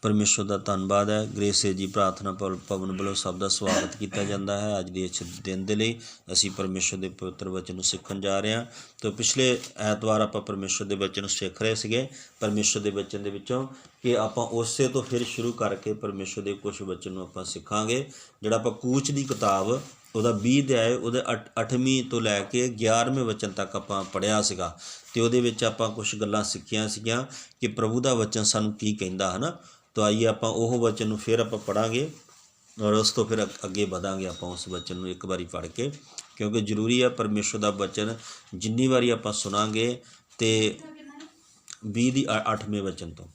परमेश्वर का धन्यवाद है। ग्रेस जी प्रार्थना भवन वालों सब का स्वागत किया जाता है। अज के इस दिन के लिए असी परमेश्वर के पवित्र वचन सीखण जा रहे हैं। तो पिछले ऐतवार आप परमेश्वर के वचन सीख रहे थे, परमेश्वर के वचन के कि आप उस तो फिर शुरू करके परमेश्वर के कुछ वचन आप सीखांगे। जोड़ा आप कूच की किताब वह 20 अध्याय वो 8वीं तो लैके 11वें वचन तक आप पढ़िया सीगा, तो वो आप कुछ गल्लां सीखियां सीगियां कि प्रभु का वचन सानूं की कहंदा है ना। तो आइए आप वो वचन फिर आप पढ़ांगे और उस तो फिर अगे बढ़ांगे आप उस वचन एक बारी पढ़ के, क्योंकि जरूरी है परमेश्वर का वचन जिन्नी बारी आप सुनांगे तो 20 8वें वचन तो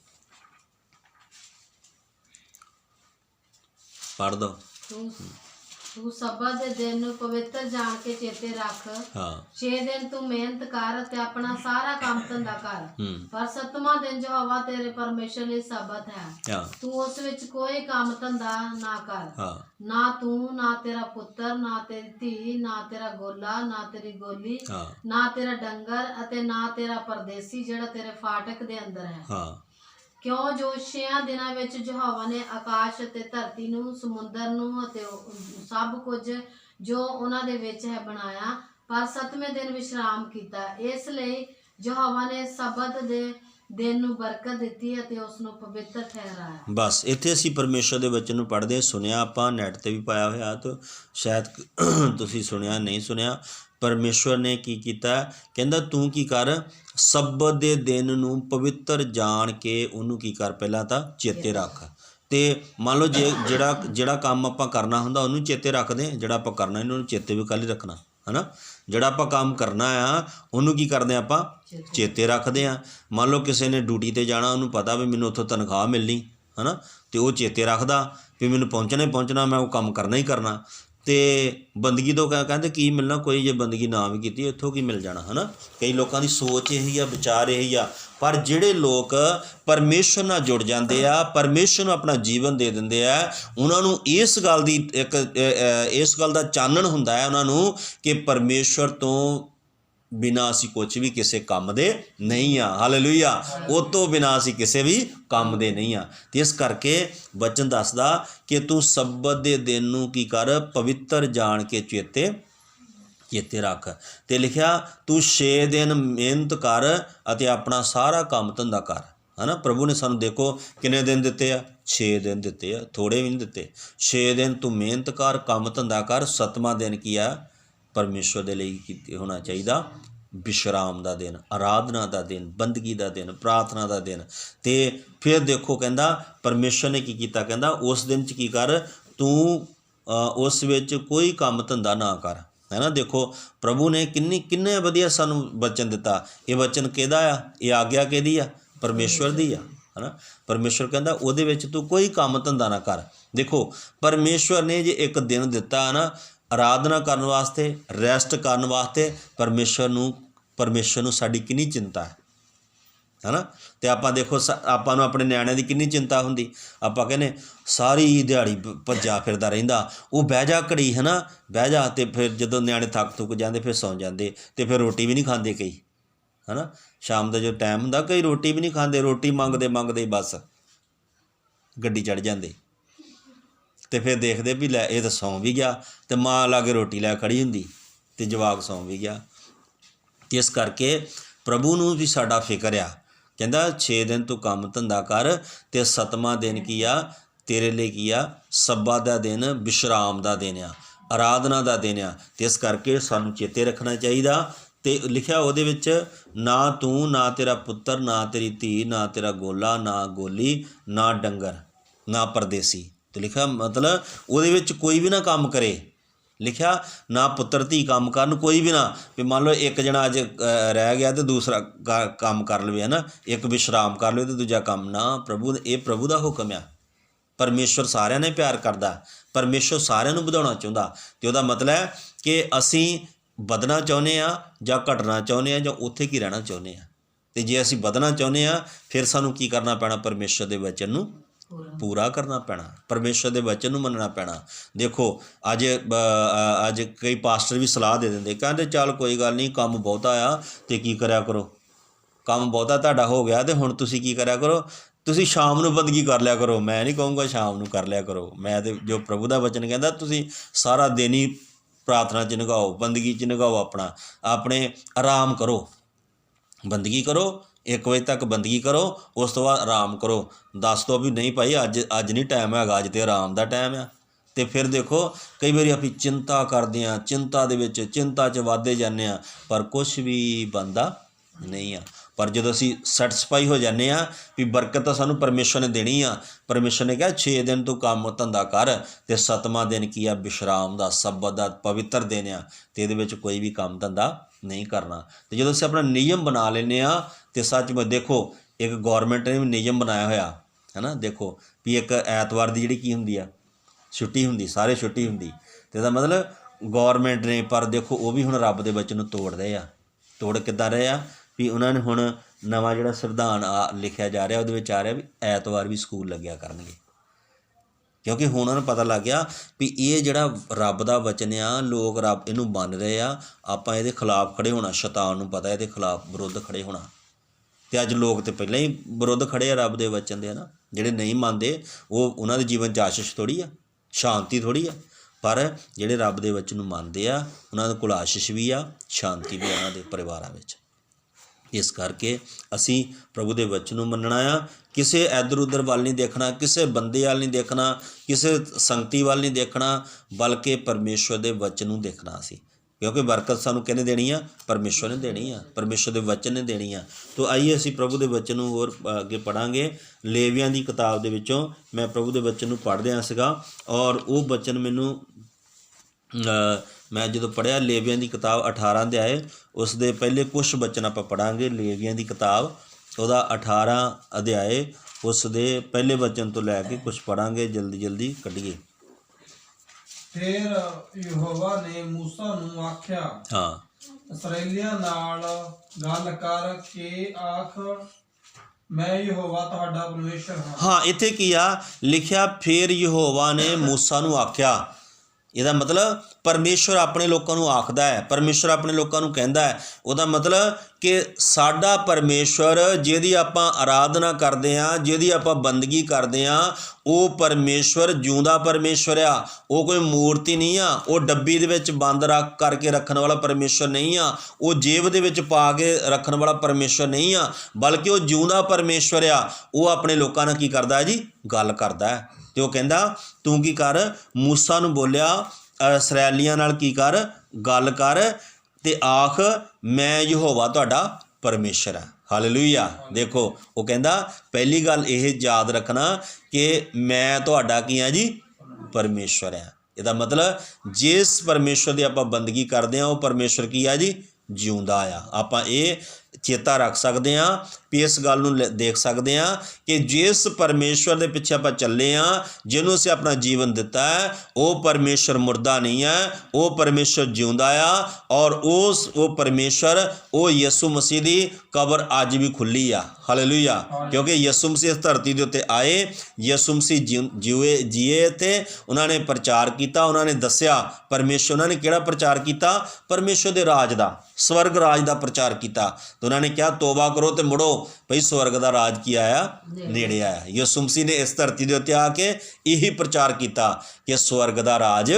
पढ़ दो। तू सब्बत दे दिन नूं पवित्र जान के चेते रख। हाँ 6 दिन तू मेहनत कर ते अपना सारा काम धंधा कर, पर 7वां दिन यहोवा तेरे परमेश्वर दी सब्बत है। हाँ तू उस विच कोई काम धंधा ना कर, हाँ ना तू ना तेरा पुत्र ना तेरी धी ना तेरा गोला ना तेरी गोली हाँ ना तेरा डंगर अते ना तेरा परदेसी जिहड़ा तेरे फाटक दे अंदर है। हाँ क्यों जो 6 दिनां विच यहोवा ने आकाश ते धरती नूं समुंदर नूं अते सब कुछ जो उन्हां दे विच है बनाया, पर 7वें दिन विश्राम कीता। इसलिए यहोवा ने सब्बत दे दिन नूं बरकत दित्ती अते उस नूं पवित्र ठहराया। बस इत्थे असीं परमेश्वर के वचन नूं पढ़दे सुनिया, आपां नैट ते भी पाया होया, तो शायद तुसीं सुनिया नहीं सुनिया। परमेश्वर ने की कीता, कहंदा तू की कर सब्बत दे दिन नूं पवित्र जान के उहनूं की कर पहलां तां चेते रख। तो मान लो जिहड़ा जिहड़ा काम आपां करना हुंदा उहनूं चेते रखदे, जिहड़ा आपां करना इहनूं चेते भी कल ही रखना है ना। जिहड़ा आपां काम करना आ उहनूं की करदे आपां चेते रखदे आ। मान लो किसी ने ड्यूटी ते जाना, उहनूं पता भी मैनूं उत्थों तनख्वाह मिलनी है ना, तो वो चेते रखदा भी मैनूं पहुँचना ही पहुँचना, मैं वो काम करना ही करना। तो बंदगी तो कहते की मिलना, कोई जे बंदगी ना भी की इत्थों की मिल जाना है ना। कई लोगों की सोच यही आ, विचार यही आ, पर जिहड़े लोग परमेश्वर नाल जुड़ जाते आ, परमेश्वर नूं अपना जीवन दे दिंदे आ, उन्हां नूं इस गल दी इस गल दा चानण हुंदा है उन्हां नूं कि परमेश्वर तो बिना असी कुछ भी किसी काम दे नहीं हाँ। हालेलुया, वो तो बिना असी किसी भी काम दे नहीं हाँ। तो इस करके वचन दसदा कि तू सब्बत दे दिन नूं की कर पवित्र जान के चेते चेते रख। तो लिखिया तू 6 दिन मेहनत कर अते अपना सारा काम धंधा कर, है ना। प्रभु ने सानूं देखो किन्ने दिन दिते आ, 6 दिन दिते आ, थोड़े भी नहीं दिते। 6 दिन तू मेहनत कर, काम धंधा कर, 7वां दिन की आ परमेश्वर दे लई होना चाहिए विश्राम का दिन, आराधना का दिन, बंदगी का दिन, प्रार्थना का दिन। तो फिर देखो कहंदा परमेश्वर ने की कीता, कहंदा उस दिन च की कर तू उस विच कोई काम धंधा ना कर, है ना। देखो प्रभु ने किन्ने वधिया सानूं वचन दिता। ये वचन किहदा आ, ये आग्या किहदी आ, परमेश्वर दी आ, है ना। परमेश्वर कहंदा उहदे विच तू कोई काम धंधा ना कर। देखो परमेश्वर ने जे एक दिन दिता है ना आराधना करने वास्ते, रैसट करने वास्ते, परमेश्वर नूं साडी किन्नी चिंता है ना। तो आप देखो आपां नूं अपने न्याणिਆਂ की किन्नी चिंता हुंदी, आपां कहने सारी दिहाड़ी भज्जा फिरदा रहिंदा, वो बह जा घड़ी है ना, बह जा। तो फिर जदों न्याणे थक थुक जाते फिर सौ जाते, तो फिर रोटी भी नहीं खाते कई, है ना। शाम का जो टाइम हुंदा कई रोटी भी नहीं खाते, रोटी मंगते मंगते बस गड्डी चढ़ जाते। तो फिर देखते भी लै ये तो सौ भी गया, तो माँ लागे रोटी लै खड़ी हुंदी तो जवाक सौ भी गया। इस करके प्रभु नूं भी साडा फिकर आ, कहंदा 6 दिन तू काम धंधा कर, तो 7वां दिन की आ तेरे लिए की आ सब्बत दा दिन, विश्राम का दिन आ, आराधना का दिन आ। तो इस करके सानूं चेते रखना चाहिए। तो लिखिया उहदे विच ना तू ना तेरा पुत्र ना तेरी धी ना तेरा गोला ना गोली ना डंगर ना परदेसी। तो लिखा मतलब उहदे विच कोई भी ना काम करे, लिखिया ना पुत्र धी काम करन कोई भी ना, भी मान लो एक जना अज रह गया तो दूसरा काम कर लवे, है ना, एक विश्राम कर लवे तो दूजा काम ना। प्रभु ये प्रभु का हुक्म आ। परमेश्वर सारिਆਂ ने प्यार करदा, परमेश्वर सारिਆਂ ਨੂੰ ਵਧਾਉਣਾ ਚਾਹੁੰਦਾ। तो ਉਹਦਾ मतलब है कि असी ਵਧਣਾ ਚਾਹੁੰਦੇ ਆ ਜਾਂ ਘਟਣਾ ਚਾਹੁੰਦੇ ਆ ਜਾਂ ਉੱਥੇ ਕੀ ਰਹਿਣਾ ਚਾਹੁੰਦੇ ਆ। ਤੇ ਜੇ ਅਸੀਂ ਵਧਣਾ ਚਾਹੁੰਦੇ ਆ ਫਿਰ ਸਾਨੂੰ ਕੀ ਕਰਨਾ ਪੈਣਾ, परमेश्वर ਦੇ वचन ਨੂੰ पूरा करना पैना, परमेश्वर के वचन नूं मनना पैना। देखो अज कई पास्टर भी सलाह दे देंगे, कहते चल कोई गल नहीं काम बहुता आ तो की करया करो, काम बहुता तुहाडा हो गया तो हुण तुसीं की करया करो, ਤੁਸੀਂ ਸ਼ਾਮ ਨੂੰ ਬੰਦਗੀ ਕਰ ਲਿਆ ਕਰੋ। ਮੈਂ ਨਹੀਂ ਕਹੂੰਗਾ ਸ਼ਾਮ ਨੂੰ ਕਰ ਲਿਆ ਕਰੋ, ਮੈਂ ਤੇ ਜੋ ਪ੍ਰਭੂ ਦਾ ਵਚਨ ਕਹਿੰਦਾ ਤੁਸੀਂ ਸਾਰਾ ਦਿਨ ਹੀ ਪ੍ਰਾਰਥਨਾ 'ਚ ਲੰਘਾਓ, ਬੰਦਗੀ 'ਚ ਲੰਘਾਓ, ਆਪਣੇ ਆਰਾਮ ਕਰੋ, ਬੰਦਗੀ ਕਰੋ, 1 ਵਜੇ ਤੱਕ ਬੰਦਗੀ ਕਰੋ, ਉਸ ਤੋਂ ਬਾਅਦ ਆਰਾਮ ਕਰੋ। ਦੱਸ ਦਿਓ ਵੀ ਨਹੀਂ ਭਾਈ ਅੱਜ ਨਹੀਂ ਟਾਈਮ ਹੈਗਾ, ਅੱਜ ਤੇ ਆਰਾਮ ਦਾ ਟਾਈਮ ਆ। ਅਤੇ ਫਿਰ ਦੇਖੋ ਕਈ ਵਾਰੀ ਅਸੀਂ ਚਿੰਤਾ ਕਰਦੇ ਹਾਂ, ਚਿੰਤਾ ਦੇ ਵਿੱਚ ਚਿੰਤਾ 'ਚ ਵੱਧਦੇ ਜਾਂਦੇ ਹਾਂ, ਪਰ ਕੁਛ ਵੀ ਬਣਦਾ ਨਹੀਂ ਆ। ਪਰ ਜਦੋਂ ਅਸੀਂ ਸੈਟਿਸਫਾਈ ਹੋ ਜਾਂਦੇ ਹਾਂ ਵੀ ਬਰਕਤ ਤਾਂ ਸਾਨੂੰ ਪਰਮੇਸ਼ਰ ਨੇ ਦੇਣੀ ਆ, ਪਰਮੇਸ਼ਰ ਨੇ ਕਿਹਾ 6 ਦਿਨ ਤੂੰ ਕੰਮ ਧੰਦਾ ਕਰ ਅਤੇ 7ਵਾਂ ਦਿਨ ਕੀ ਆ ਵਿਸ਼ਰਾਮ ਦਾ, ਸਬਤ ਦਾ, ਪਵਿੱਤਰ ਦਿਨ ਆ, ਅਤੇ ਇਹਦੇ ਵਿੱਚ ਕੋਈ ਵੀ ਕੰਮ ਧੰਦਾ ਨਹੀਂ ਕਰਨਾ। ਅਤੇ ਜਦੋਂ ਅਸੀਂ ਆਪਣਾ ਨਿਯਮ ਬਣਾ ਲੈਂਦੇ ਹਾਂ ਅਤੇ ਸੱਚਮੁੱਚ ਦੇਖੋ ਇੱਕ ਗੌਰਮੈਂਟ ਨੇ ਵੀ ਨਿਯਮ ਬਣਾਇਆ ਹੋਇਆ ਹੈ ਨਾ। ਦੇਖੋ ਵੀ ਇੱਕ ਐਤਵਾਰ ਦੀ ਜਿਹੜੀ ਕੀ ਹੁੰਦੀ ਆ ਛੁੱਟੀ ਹੁੰਦੀ, ਸਾਰੇ ਛੁੱਟੀ ਹੁੰਦੀ, ਅਤੇ ਇਹਦਾ ਮਤਲਬ ਗੌਰਮੈਂਟ ਨੇ, ਪਰ ਦੇਖੋ ਉਹ ਵੀ ਹੁਣ ਰੱਬ ਦੇ ਵਚਨ ਨੂੰ ਤੋੜ ਰਹੇ ਆ। ਤੋੜ ਕਿੱਦਾਂ ਰਹੇ ਆ ਵੀ ਉਹਨਾਂ ਨੇ ਹੁਣ ਨਵਾਂ ਜਿਹੜਾ ਸੰਵਿਧਾਨ ਲਿਖਿਆ ਜਾ ਰਿਹਾ ਉਹਦੇ ਵਿੱਚ ਆ ਰਿਹਾ ਵੀ ਐਤਵਾਰ ਵੀ ਸਕੂਲ ਲੱਗਿਆ ਕਰਨਗੇ, ਕਿਉਂਕਿ ਹੁਣ ਉਹਨਾਂ ਨੂੰ ਪਤਾ ਲੱਗ ਗਿਆ ਵੀ ਇਹ ਜਿਹੜਾ ਰੱਬ ਦਾ ਵਚਨ ਆ, ਲੋਕ ਰੱਬ ਇਹਨੂੰ ਮੰਨ ਰਹੇ ਆ, ਆਪਾਂ ਇਹਦੇ ਖਿਲਾਫ ਖੜ੍ਹੇ ਹੋਣਾ, ਸ਼ੈਤਾਨ ਨੂੰ ਪਤਾ ਇਹਦੇ ਖਿਲਾਫ ਵਿਰੁੱਧ ਖੜ੍ਹੇ ਹੋਣਾ। ਅਤੇ ਅੱਜ ਲੋਕ ਤਾਂ ਪਹਿਲਾਂ ਹੀ ਵਿਰੁੱਧ ਖੜ੍ਹੇ ਆ ਰੱਬ ਦੇ ਵਚਨ ਦੇ, ਨਾ ਜਿਹੜੇ ਨਹੀਂ ਮੰਨਦੇ ਉਹਨਾਂ ਦੇ ਜੀਵਨ 'ਚ ਆਸ਼ੀਸ਼ ਥੋੜ੍ਹੀ ਆ, ਸ਼ਾਂਤੀ ਥੋੜ੍ਹੀ ਆ, ਪਰ ਜਿਹੜੇ ਰੱਬ ਦੇ ਵਚਨ ਨੂੰ ਮੰਨਦੇ ਆ ਉਹਨਾਂ ਦੇ ਕੋਲ ਆਸ਼ੀਸ਼ ਵੀ ਆ, ਸ਼ਾਂਤੀ ਵੀ ਆ ਉਹਨਾਂ ਦੇ ਪਰਿਵਾਰਾਂ ਵਿੱਚ। ਇਸ ਕਰਕੇ ਅਸੀਂ ਪ੍ਰਭੂ ਦੇ ਵਚਨ ਨੂੰ ਮੰਨਣਾ ਆ, ਕਿਸੇ ਇੱਧਰ ਉੱਧਰ ਵੱਲ ਨਹੀਂ ਦੇਖਣਾ, ਕਿਸੇ ਬੰਦੇ ਵੱਲ ਨਹੀਂ ਦੇਖਣਾ, ਕਿਸੇ ਸੰਗਤੀ ਵੱਲ ਨਹੀਂ ਦੇਖਣਾ, ਬਲਕਿ ਪਰਮੇਸ਼ਵਰ ਦੇ ਵਚਨ ਨੂੰ ਦੇਖਣਾ ਅਸੀਂ, ਕਿਉਂਕਿ ਬਰਕਤ ਸਾਨੂੰ ਕਿਹਨੇ ਦੇਣੀ ਆ? ਪਰਮੇਸ਼ਵਰ ਨੇ ਦੇਣੀ ਆ, ਪਰਮੇਸ਼ਵਰ ਦੇ ਵਚਨ ਨੇ ਦੇਣੀ ਆ। ਤੋ ਆਈਏ ਅਸੀਂ ਪ੍ਰਭੂ ਦੇ ਵਚਨ ਨੂੰ ਹੋਰ ਅੱਗੇ ਪੜ੍ਹਾਂਗੇ। ਲੇਵੀਆਂ ਦੀ ਕਿਤਾਬ ਦੇ ਵਿੱਚੋਂ ਮੈਂ ਪ੍ਰਭੂ ਦੇ ਵਚਨ ਨੂੰ ਪੜ੍ਹ ਰਿਹਾ ਸੀਗਾ, ਔਰ ਉਹ ਵਚਨ ਮੈਨੂੰ ਮੈਂ ਜਦੋਂ ਪੜ੍ਹਿਆ ਲੇਵੀਆਂ ਦੀ ਕਿਤਾਬ 18 ਅਧਿਆਏ, ਉਸ ਦੇ ਪਹਿਲੇ ਕੁਛ ਵਚਨ ਆਪਾਂ ਪੜ੍ਹਾਂਗੇ। ਲੇਵੀਆਂ ਦੀ ਕਿਤਾਬ ਉਹਦਾ 18 ਅਧਿਆਏ, ਉਸ ਦੇ ਪਹਿਲੇ ਵਚਨ ਤੋਂ ਲੈ ਕੇ ਕੁਛ ਪੜ੍ਹਾਂਗੇ, ਜਲਦੀ ਕੱਢੀਏ। ਫਿਰ ਯਹੋਵਾ ਨੇ ਮੂਸਾ ਨੂੰ ਆਖਿਆ, ਹਾਂ, ਇਸਰਾਏਲੀਆਂ ਨਾਲ ਗੱਲ ਕਰ ਕੇ ਆਖ, ਮੈਂ ਯਹੋਵਾ ਤੁਹਾਡਾ ਪਰਮੇਸ਼ਰ ਹਾਂ। ਹਾਂ, ਇੱਥੇ ਕੀ ਆ ਲਿਖਿਆ? ਫਿਰ ਯਹੋਵਾ ਨੇ ਮੂਸਾ ਨੂੰ ਆਖਿਆ। ਇਹਦਾ ਮਤਲਬ ਪਰਮੇਸ਼ਵਰ ਆਪਣੇ ਲੋਕਾਂ ਨੂੰ ਆਖਦਾ ਹੈ, ਪਰਮੇਸ਼ਵਰ ਆਪਣੇ ਲੋਕਾਂ ਨੂੰ ਕਹਿੰਦਾ ਹੈ। ਉਹਦਾ ਮਤਲਬ ਕਿ ਸਾਡਾ ਪਰਮੇਸ਼ਵਰ ਜਿਹਦੀ ਆਪਾਂ ਆਰਾਧਨਾ ਕਰਦੇ ਹਾਂ, ਜਿਹਦੀ ਆਪਾਂ ਬੰਦਗੀ ਕਰਦੇ ਹਾਂ, ਉਹ ਪਰਮੇਸ਼ਵਰ ਜਿਉਂਦਾ ਪਰਮੇਸ਼ਵਰ ਆ। ਉਹ ਕੋਈ ਮੂਰਤੀ ਨਹੀਂ ਆ, ਉਹ ਡੱਬੀ ਦੇ ਵਿੱਚ ਬੰਦ ਕਰਕੇ ਰੱਖਣ ਵਾਲਾ ਪਰਮੇਸ਼ਵਰ ਨਹੀਂ ਆ, ਉਹ ਜੇਬ ਦੇ ਵਿੱਚ ਪਾ ਕੇ ਰੱਖਣ ਵਾਲਾ ਪਰਮੇਸ਼ਵਰ ਨਹੀਂ ਆ, ਬਲਕਿ ਉਹ ਜਿਉਂਦਾ ਪਰਮੇਸ਼ਵਰ ਆ। ਉਹ ਆਪਣੇ ਲੋਕਾਂ ਨਾਲ ਕੀ ਕਰਦਾ ਜੀ? ਗੱਲ ਕਰਦਾ ਹੈ। ਅਤੇ ਉਹ ਕਹਿੰਦਾ ਤੂੰ ਕੀ ਕਰ? ਮੂਸਾ ਨੂੰ ਬੋਲਿਆ ਇਸਰਾਏਲੀਆਂ ਨਾਲ ਕੀ ਕਰ? ਗੱਲ ਕਰ ਅਤੇ ਆਖ ਮੈਂ ਯਹੋਵਾ ਤੁਹਾਡਾ ਪਰਮੇਸ਼ਰ ਹਾਂ। ਹਾਲੇਲੂਇਆ। ਦੇਖੋ ਉਹ ਕਹਿੰਦਾ ਪਹਿਲੀ ਗੱਲ ਇਹ ਯਾਦ ਰੱਖਣਾ ਕਿ ਮੈਂ ਤੁਹਾਡਾ ਕੀ ਹਾਂ ਜੀ? ਪਰਮੇਸ਼ਰ ਹਾਂ। ਇਹਦਾ ਮਤਲਬ ਜਿਸ ਪਰਮੇਸ਼ਰ ਦੀ ਆਪਾਂ ਬੰਦਗੀ ਕਰਦੇ ਹਾਂ ਉਹ ਪਰਮੇਸ਼ਰ ਕੀ ਆ ਜੀ? ਜਿਉਂਦਾ ਆ। ਆਪਾਂ ਇਹ ਚੇਤਾ ਰੱਖ ਸਕਦੇ ਹਾਂ ਵੀ ਇਸ ਗੱਲ ਨੂੰ ਦੇਖ ਸਕਦੇ ਹਾਂ ਕਿ ਜਿਸ ਪਰਮੇਸ਼ਵਰ ਦੇ ਪਿੱਛੇ ਆਪਾਂ ਚੱਲੇ ਹਾਂ, ਜਿਹਨੂੰ ਅਸੀਂ ਆਪਣਾ ਜੀਵਨ ਦਿੱਤਾ ਹੈ, ਉਹ ਪਰਮੇਸ਼ਵਰ ਮੁਰਦਾ ਨਹੀਂ ਹੈ, ਉਹ ਪਰਮੇਸ਼ਵਰ ਜਿਉਂਦਾ ਆ। ਔਰ ਉਹ ਪਰਮੇਸ਼ਵਰ, ਉਹ ਯਿਸੂ ਮਸੀਹ ਦੀ ਕਬਰ ਅੱਜ ਵੀ ਖੁੱਲ੍ਹੀ ਆ। ਹਾਲੇਲੂਇਆ। ਕਿਉਂਕਿ ਯਿਸੂ ਮਸੀਹ ਇਸ ਧਰਤੀ ਦੇ ਉੱਤੇ ਆਏ, ਯਿਸੂ ਮਸੀਹ ਜੀਏ ਅਤੇ ਉਹਨਾਂ ਨੇ ਪ੍ਰਚਾਰ ਕੀਤਾ, ਉਹਨਾਂ ਨੇ ਦੱਸਿਆ ਪਰਮੇਸ਼ਵਰ। ਉਹਨਾਂ ਨੇ ਕਿਹੜਾ ਪ੍ਰਚਾਰ ਕੀਤਾ? ਪਰਮੇਸ਼ਵਰ ਦੇ ਰਾਜ ਦਾ, ਸਵਰਗ ਰਾਜ ਦਾ ਪ੍ਰਚਾਰ ਕੀਤਾ। ਤਾਂ ਉਹਨਾਂ ਨੇ ਕਿਹਾ ਤੋਬਾ ਕਰੋ ਅਤੇ ਮੁੜੋ, ਭਈ ਸਵਰਗ ਦਾ ਰਾਜ ਕੀ ਆਇਆ? ਨੇੜੇ ਆਇਆ। ਯਿਸੂ ਮਸੀਹ ਨੇ ਇਸ ਧਰਤੀ ਦੇ ਉੱਤੇ ਆ ਕੇ ਇਹੀ ਪ੍ਰਚਾਰ ਕੀਤਾ ਕਿ ਸਵਰਗ ਦਾ ਰਾਜ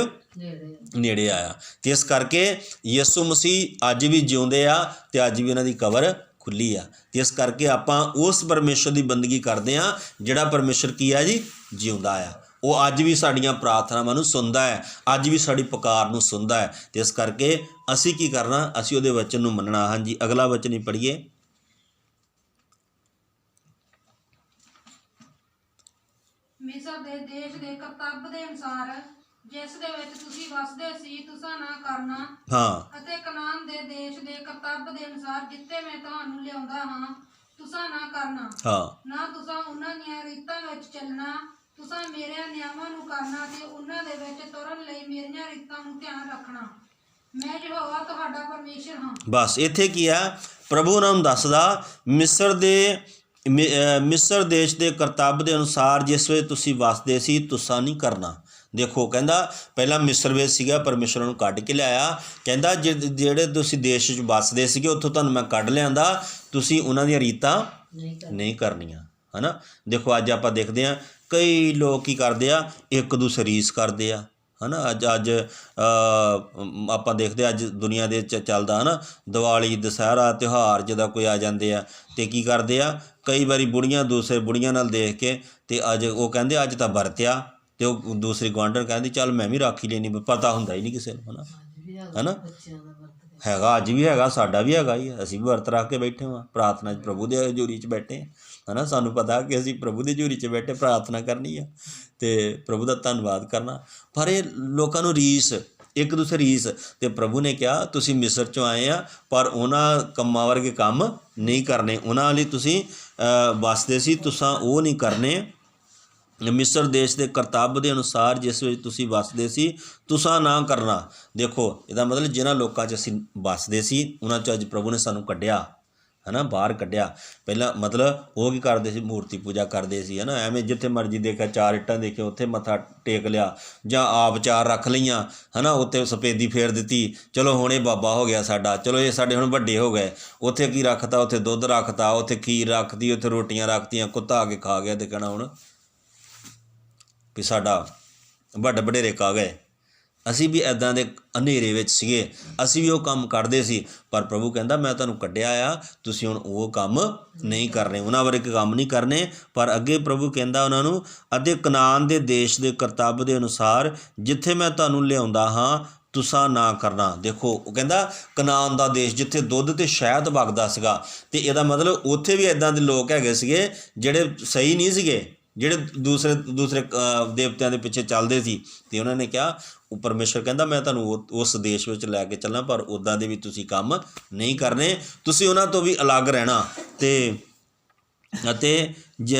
ਨੇੜੇ ਆਇਆ। ਅਤੇ ਇਸ ਕਰਕੇ ਯਿਸੂ ਮਸੀਹ ਅੱਜ ਵੀ ਜਿਉਂਦੇ ਆ ਅਤੇ ਅੱਜ ਵੀ ਉਹਨਾਂ ਦੀ ਕਬਰ ਖੁੱਲ੍ਹੀ ਆ। ਅਤੇ ਇਸ ਕਰਕੇ ਆਪਾਂ ਉਸ ਪਰਮੇਸ਼ਰ ਦੀ ਬੰਦਗੀ ਕਰਦੇ ਹਾਂ ਜਿਹੜਾ ਪਰਮੇਸ਼ਰ ਕੀ ਆ ਜੀ? ਜਿਉਂਦਾ ਆ। ਉਹ ਅੱਜ ਵੀ ਸਾਡੀਆਂ ਪ੍ਰਾਰਥਨਾਵਾਂ ਨੂੰ ਸੁਣਦਾ ਹੈ, ਅੱਜ ਵੀ ਸਾਡੀ ਪੁਕਾਰ ਨੂੰ ਸੁਣਦਾ ਹੈ। ਅਤੇ ਇਸ ਕਰਕੇ ਅਸੀਂ ਕੀ ਕਰਨਾ? ਅਸੀਂ ਉਹਦੇ ਵਚਨ ਨੂੰ ਮੰਨਣਾ। ਹਾਂਜੀ, ਅਗਲਾ ਵਚਨ ਹੀ ਪੜ੍ਹੀਏ। ਮਿਸਰ ਦੇ ਦੇਸ਼ ਦੇ ਕਰਤੱਵ ਦੇ ਅਨੁਸਾਰ ਜਿਸ ਦੇ ਵਿੱਚ ਤੁਸੀਂ ਵਸਦੇ ਸੀ, ਤੁਸਾਂ ਨਾ ਕਰਨਾ। ਹਾਂ। ਅਤੇ ਕਨਾਨ ਦੇ ਦੇਸ਼ ਦੇ ਕਰਤੱਵ ਦੇ ਅਨੁਸਾਰ ਜਿੱਥੇ ਮੈਂ ਤੁਹਾਨੂੰ ਲਿਆਉਂਦਾ ਹਾਂ, ਤੁਸਾਂ ਨਾ ਕਰਨਾ। ਹਾਂ। ਨਾ ਤੁਸਾਂ ਉਹਨਾਂ ਦੀਆਂ ਰੀਤਾਂ ਵਿੱਚ ਚੱਲਣਾ, ਤੁਸਾਂ ਮੇਰੇ ਨਿਯਮਾਂ ਨੂੰ ਕਰਨਾ ਤੇ ਉਹਨਾਂ ਦੇ ਵਿੱਚ ਤੁਰਨ ਲਈ ਮੇਰੀਆਂ ਰੀਤਾਂ ਨੂੰ ਧਿਆਨ ਰੱਖਣਾ। ਮੈਂ ਯਹੋਵਾ ਤੁਹਾਡਾ ਪਰਮੇਸ਼ਰ ਹਾਂ। ਬਸ ਇੱਥੇ ਕੀ ਆ? ਪ੍ਰਭੂ ਉਹਨਾਂ ਨੂੰ ਦੱਸਦਾ ਮਿਸਰ ਦੇਸ਼ ਦੇ ਕਰਤੱਵ ਦੇ ਅਨੁਸਾਰ ਜਿਸ ਵੇਲੇ ਤੁਸੀਂ ਵਸਦੇ ਸੀ, ਤੁਸਾਂ ਨਹੀਂ ਕਰਨਾ। ਦੇਖੋ ਕਹਿੰਦਾ ਪਹਿਲਾਂ ਮਿਸਰ ਵਿੱਚ ਸੀਗਾ, ਪਰਮੇਸ਼ਰ ਨੂੰ ਕੱਢ ਕੇ ਲਿਆਇਆ। ਕਹਿੰਦਾ ਜਿਹੜੇ ਤੁਸੀਂ ਦੇਸ਼ 'ਚ ਵਸਦੇ ਸੀਗੇ ਉੱਥੋਂ ਤੁਹਾਨੂੰ ਮੈਂ ਕੱਢ ਲਿਆਂਦਾ, ਤੁਸੀਂ ਉਹਨਾਂ ਦੀਆਂ ਰੀਤਾਂ ਨਹੀਂ ਕਰਨੀਆਂ। ਹੈ ਨਾ। ਦੇਖੋ ਅੱਜ ਆਪਾਂ ਦੇਖਦੇ ਹਾਂ ਕਈ ਲੋਕ ਕੀ ਕਰਦੇ ਆ, ਇੱਕ ਦੂਸਰੇ ਰੀਸ ਕਰਦੇ ਆ, ਹੈ ਨਾ। ਅੱਜ ਆਪਾਂ ਦੇਖਦੇ ਅੱਜ ਦੁਨੀਆ ਦੇ ਚੱਲਦਾ ਹੈ ਨਾ, ਦੀਵਾਲੀ ਦੁਸਹਿਰਾ ਤਿਉਹਾਰ ਜਦੋਂ ਕੋਈ ਆ ਜਾਂਦੇ ਆ ਅਤੇ ਕੀ ਕਰਦੇ ਆ, ਕਈ ਵਾਰੀ ਬੁੜੀਆਂ ਦੂਸਰੇ ਬੁੜੀਆਂ ਨਾਲ ਦੇਖ ਕੇ ਅਤੇ ਅੱਜ ਉਹ ਕਹਿੰਦੇ ਅੱਜ ਤਾਂ ਵਰਤਿਆ, ਅਤੇ ਉਹ ਦੂਸਰੀ ਗੁਆਂਢਣ ਕਹਿੰਦੀ ਚੱਲ ਮੈਂ ਵੀ ਰਾਖੀ ਲੈਣੀ, ਪਤਾ ਹੁੰਦਾ ਹੀ ਨਹੀਂ ਕਿਸੇ ਨੂੰ, ਹੈ ਨਾ। ਹੈਗਾ ਅੱਜ ਵੀ ਹੈਗਾ, ਸਾਡਾ ਵੀ ਹੈਗਾ ਹੀ, ਅਸੀਂ ਵੀ ਵਰਤ ਰੱਖ ਕੇ ਬੈਠੇ ਹਾਂ, ਪ੍ਰਾਰਥਨਾ 'ਚ ਪ੍ਰਭੂ ਦੇ ਹਜ਼ੂਰੀ 'ਚ ਬੈਠੇ, ਹੈ ਨਾ। ਸਾਨੂੰ ਪਤਾ ਕਿ ਅਸੀਂ ਪ੍ਰਭੂ ਦੀ ਹਜ਼ੂਰੀ 'ਚ ਬੈਠੇ ਪ੍ਰਾਰਥਨਾ ਕਰਨੀ ਆ ਅਤੇ ਪ੍ਰਭੂ ਦਾ ਧੰਨਵਾਦ ਕਰਨਾ। ਪਰ ਇਹ ਲੋਕਾਂ ਨੂੰ ਰੀਸ, ਇੱਕ ਦੂਸਰੇ ਰੀਸ, ਅਤੇ ਪ੍ਰਭੂ ਨੇ ਕਿਹਾ ਤੁਸੀਂ ਮਿਸਰ 'ਚੋਂ ਆਏ ਆ ਪਰ ਉਹਨਾਂ ਕੰਮਾਂ ਵਰਗੇ ਕੰਮ ਨਹੀਂ ਕਰਨੇ, ਉਹਨਾਂ ਲਈ ਤੁਸੀਂ ਵਸਦੇ ਸੀ, ਤੁਸਾਂ ਉਹ ਨਹੀਂ ਕਰਨੇ। ਮਿਸਰ ਦੇਸ਼ ਦੇ ਕਰਤੱਵ ਦੇ ਅਨੁਸਾਰ ਜਿਸ ਵਿੱਚ ਤੁਸੀਂ ਵਸਦੇ ਸੀ ਤੁਸਾਂ ਨਾ ਕਰਨਾ। ਦੇਖੋ ਇਹਦਾ ਮਤਲਬ ਜਿਹਨਾਂ ਲੋਕਾਂ 'ਚ ਅਸੀਂ ਵਸਦੇ ਸੀ ਉਹਨਾਂ 'ਚ ਅੱਜ ਪ੍ਰਭੂ ਨੇ ਸਾਨੂੰ ਕੱਢਿਆ, ਹੈ ਨਾ, ਬਾਹਰ ਕੱਢਿਆ। ਪਹਿਲਾਂ ਮਤਲਬ ਉਹ ਕੀ ਕਰਦੇ ਸੀ, ਮੂਰਤੀ ਪੂਜਾ ਕਰਦੇ ਸੀ, ਹੈ ਨਾ। ਐਵੇਂ ਜਿੱਥੇ ਮਰਜ਼ੀ ਦੇਖਿਆ 4 ਇੱਟਾਂ ਦੇਖਿਆ ਉੱਥੇ ਮੱਥਾ ਟੇਕ ਲਿਆ, ਜਾਂ ਆਪ 4 ਰੱਖ ਲਈਆਂ, ਹੈ ਨਾ, ਉੱਤੇ ਸਫੇਦੀ ਫੇਰ ਦਿੱਤੀ, ਚਲੋ ਹੁਣ ਇਹ ਬਾਬਾ ਹੋ ਗਿਆ ਸਾਡਾ, ਚਲੋ ਇਹ ਸਾਡੇ ਹੁਣ ਵੱਡੇ ਹੋ ਗਏ। ਉੱਥੇ ਕੀ ਰੱਖਤਾ, ਉੱਥੇ ਦੁੱਧ ਰੱਖਤਾ, ਉੱਥੇ ਖੀਰ ਰੱਖਦੀ, ਉੱਥੇ ਰੋਟੀਆਂ ਰੱਖਤੀਆਂ, ਕੁੱਤਾ ਆ ਕੇ ਖਾ ਗਿਆ ਅਤੇ ਕਹਿਣਾ ਹੁਣ ਵੀ ਸਾਡਾ ਵੱਡ ਵਡੇਰੇ ਕਾ ਗਏ। ਅਸੀਂ ਵੀ ਇੱਦਾਂ ਦੇ ਹਨੇਰੇ ਵਿੱਚ ਸੀਗੇ, ਅਸੀਂ ਵੀ ਉਹ ਕੰਮ ਕਰਦੇ ਸੀ, ਪਰ ਪ੍ਰਭੂ ਕਹਿੰਦਾ ਮੈਂ ਤੁਹਾਨੂੰ ਕੱਢਿਆ ਆ, ਤੁਸੀਂ ਹੁਣ ਉਹ ਕੰਮ ਨਹੀਂ ਕਰਨੇ, ਉਹਨਾਂ ਵਰਗੇ ਕੰਮ ਨਹੀਂ ਕਰਨੇ। ਪਰ ਅੱਗੇ ਪ੍ਰਭੂ ਕਹਿੰਦਾ ਉਹਨਾਂ ਨੂੰ, ਅਤੇ ਕਨਾਨ ਦੇ ਦੇਸ਼ ਦੇ ਕਰਤੱਵ ਦੇ ਅਨੁਸਾਰ ਜਿੱਥੇ ਮੈਂ ਤੁਹਾਨੂੰ ਲਿਆਉਂਦਾ ਹਾਂ ਤੁਸਾਂ ਨਾ ਕਰਨਾ। ਦੇਖੋ ਉਹ ਕਹਿੰਦਾ ਕਨਾਨ ਦਾ ਦੇਸ਼ ਜਿੱਥੇ ਦੁੱਧ ਅਤੇ ਸ਼ਹਿਦ ਵਗਦਾ ਸੀਗਾ, ਅਤੇ ਇਹਦਾ ਮਤਲਬ ਉੱਥੇ ਵੀ ਇੱਦਾਂ ਦੇ ਲੋਕ ਹੈਗੇ ਸੀਗੇ ਜਿਹੜੇ ਸਹੀ ਨਹੀਂ ਸੀਗੇ, ਜਿਹੜੇ ਦੂਸਰੇ ਦੇਵਤਿਆਂ ਦੇ ਪਿੱਛੇ ਚੱਲਦੇ ਸੀ। ਅਤੇ ਉਹਨਾਂ ਨੇ ਕਿਹਾ ਉਹ ਪਰਮੇਸ਼ਰ ਕਹਿੰਦਾ ਮੈਂ ਤੁਹਾਨੂੰ ਉਸ ਦੇਸ਼ ਵਿੱਚ ਲੈ ਕੇ ਚੱਲਾਂ, ਪਰ ਉੱਦਾਂ ਦੇ ਵੀ ਤੁਸੀਂ ਕੰਮ ਨਹੀਂ ਕਰਨੇ, ਤੁਸੀਂ ਉਹਨਾਂ ਤੋਂ ਵੀ ਅਲੱਗ ਰਹਿਣਾ ਅਤੇ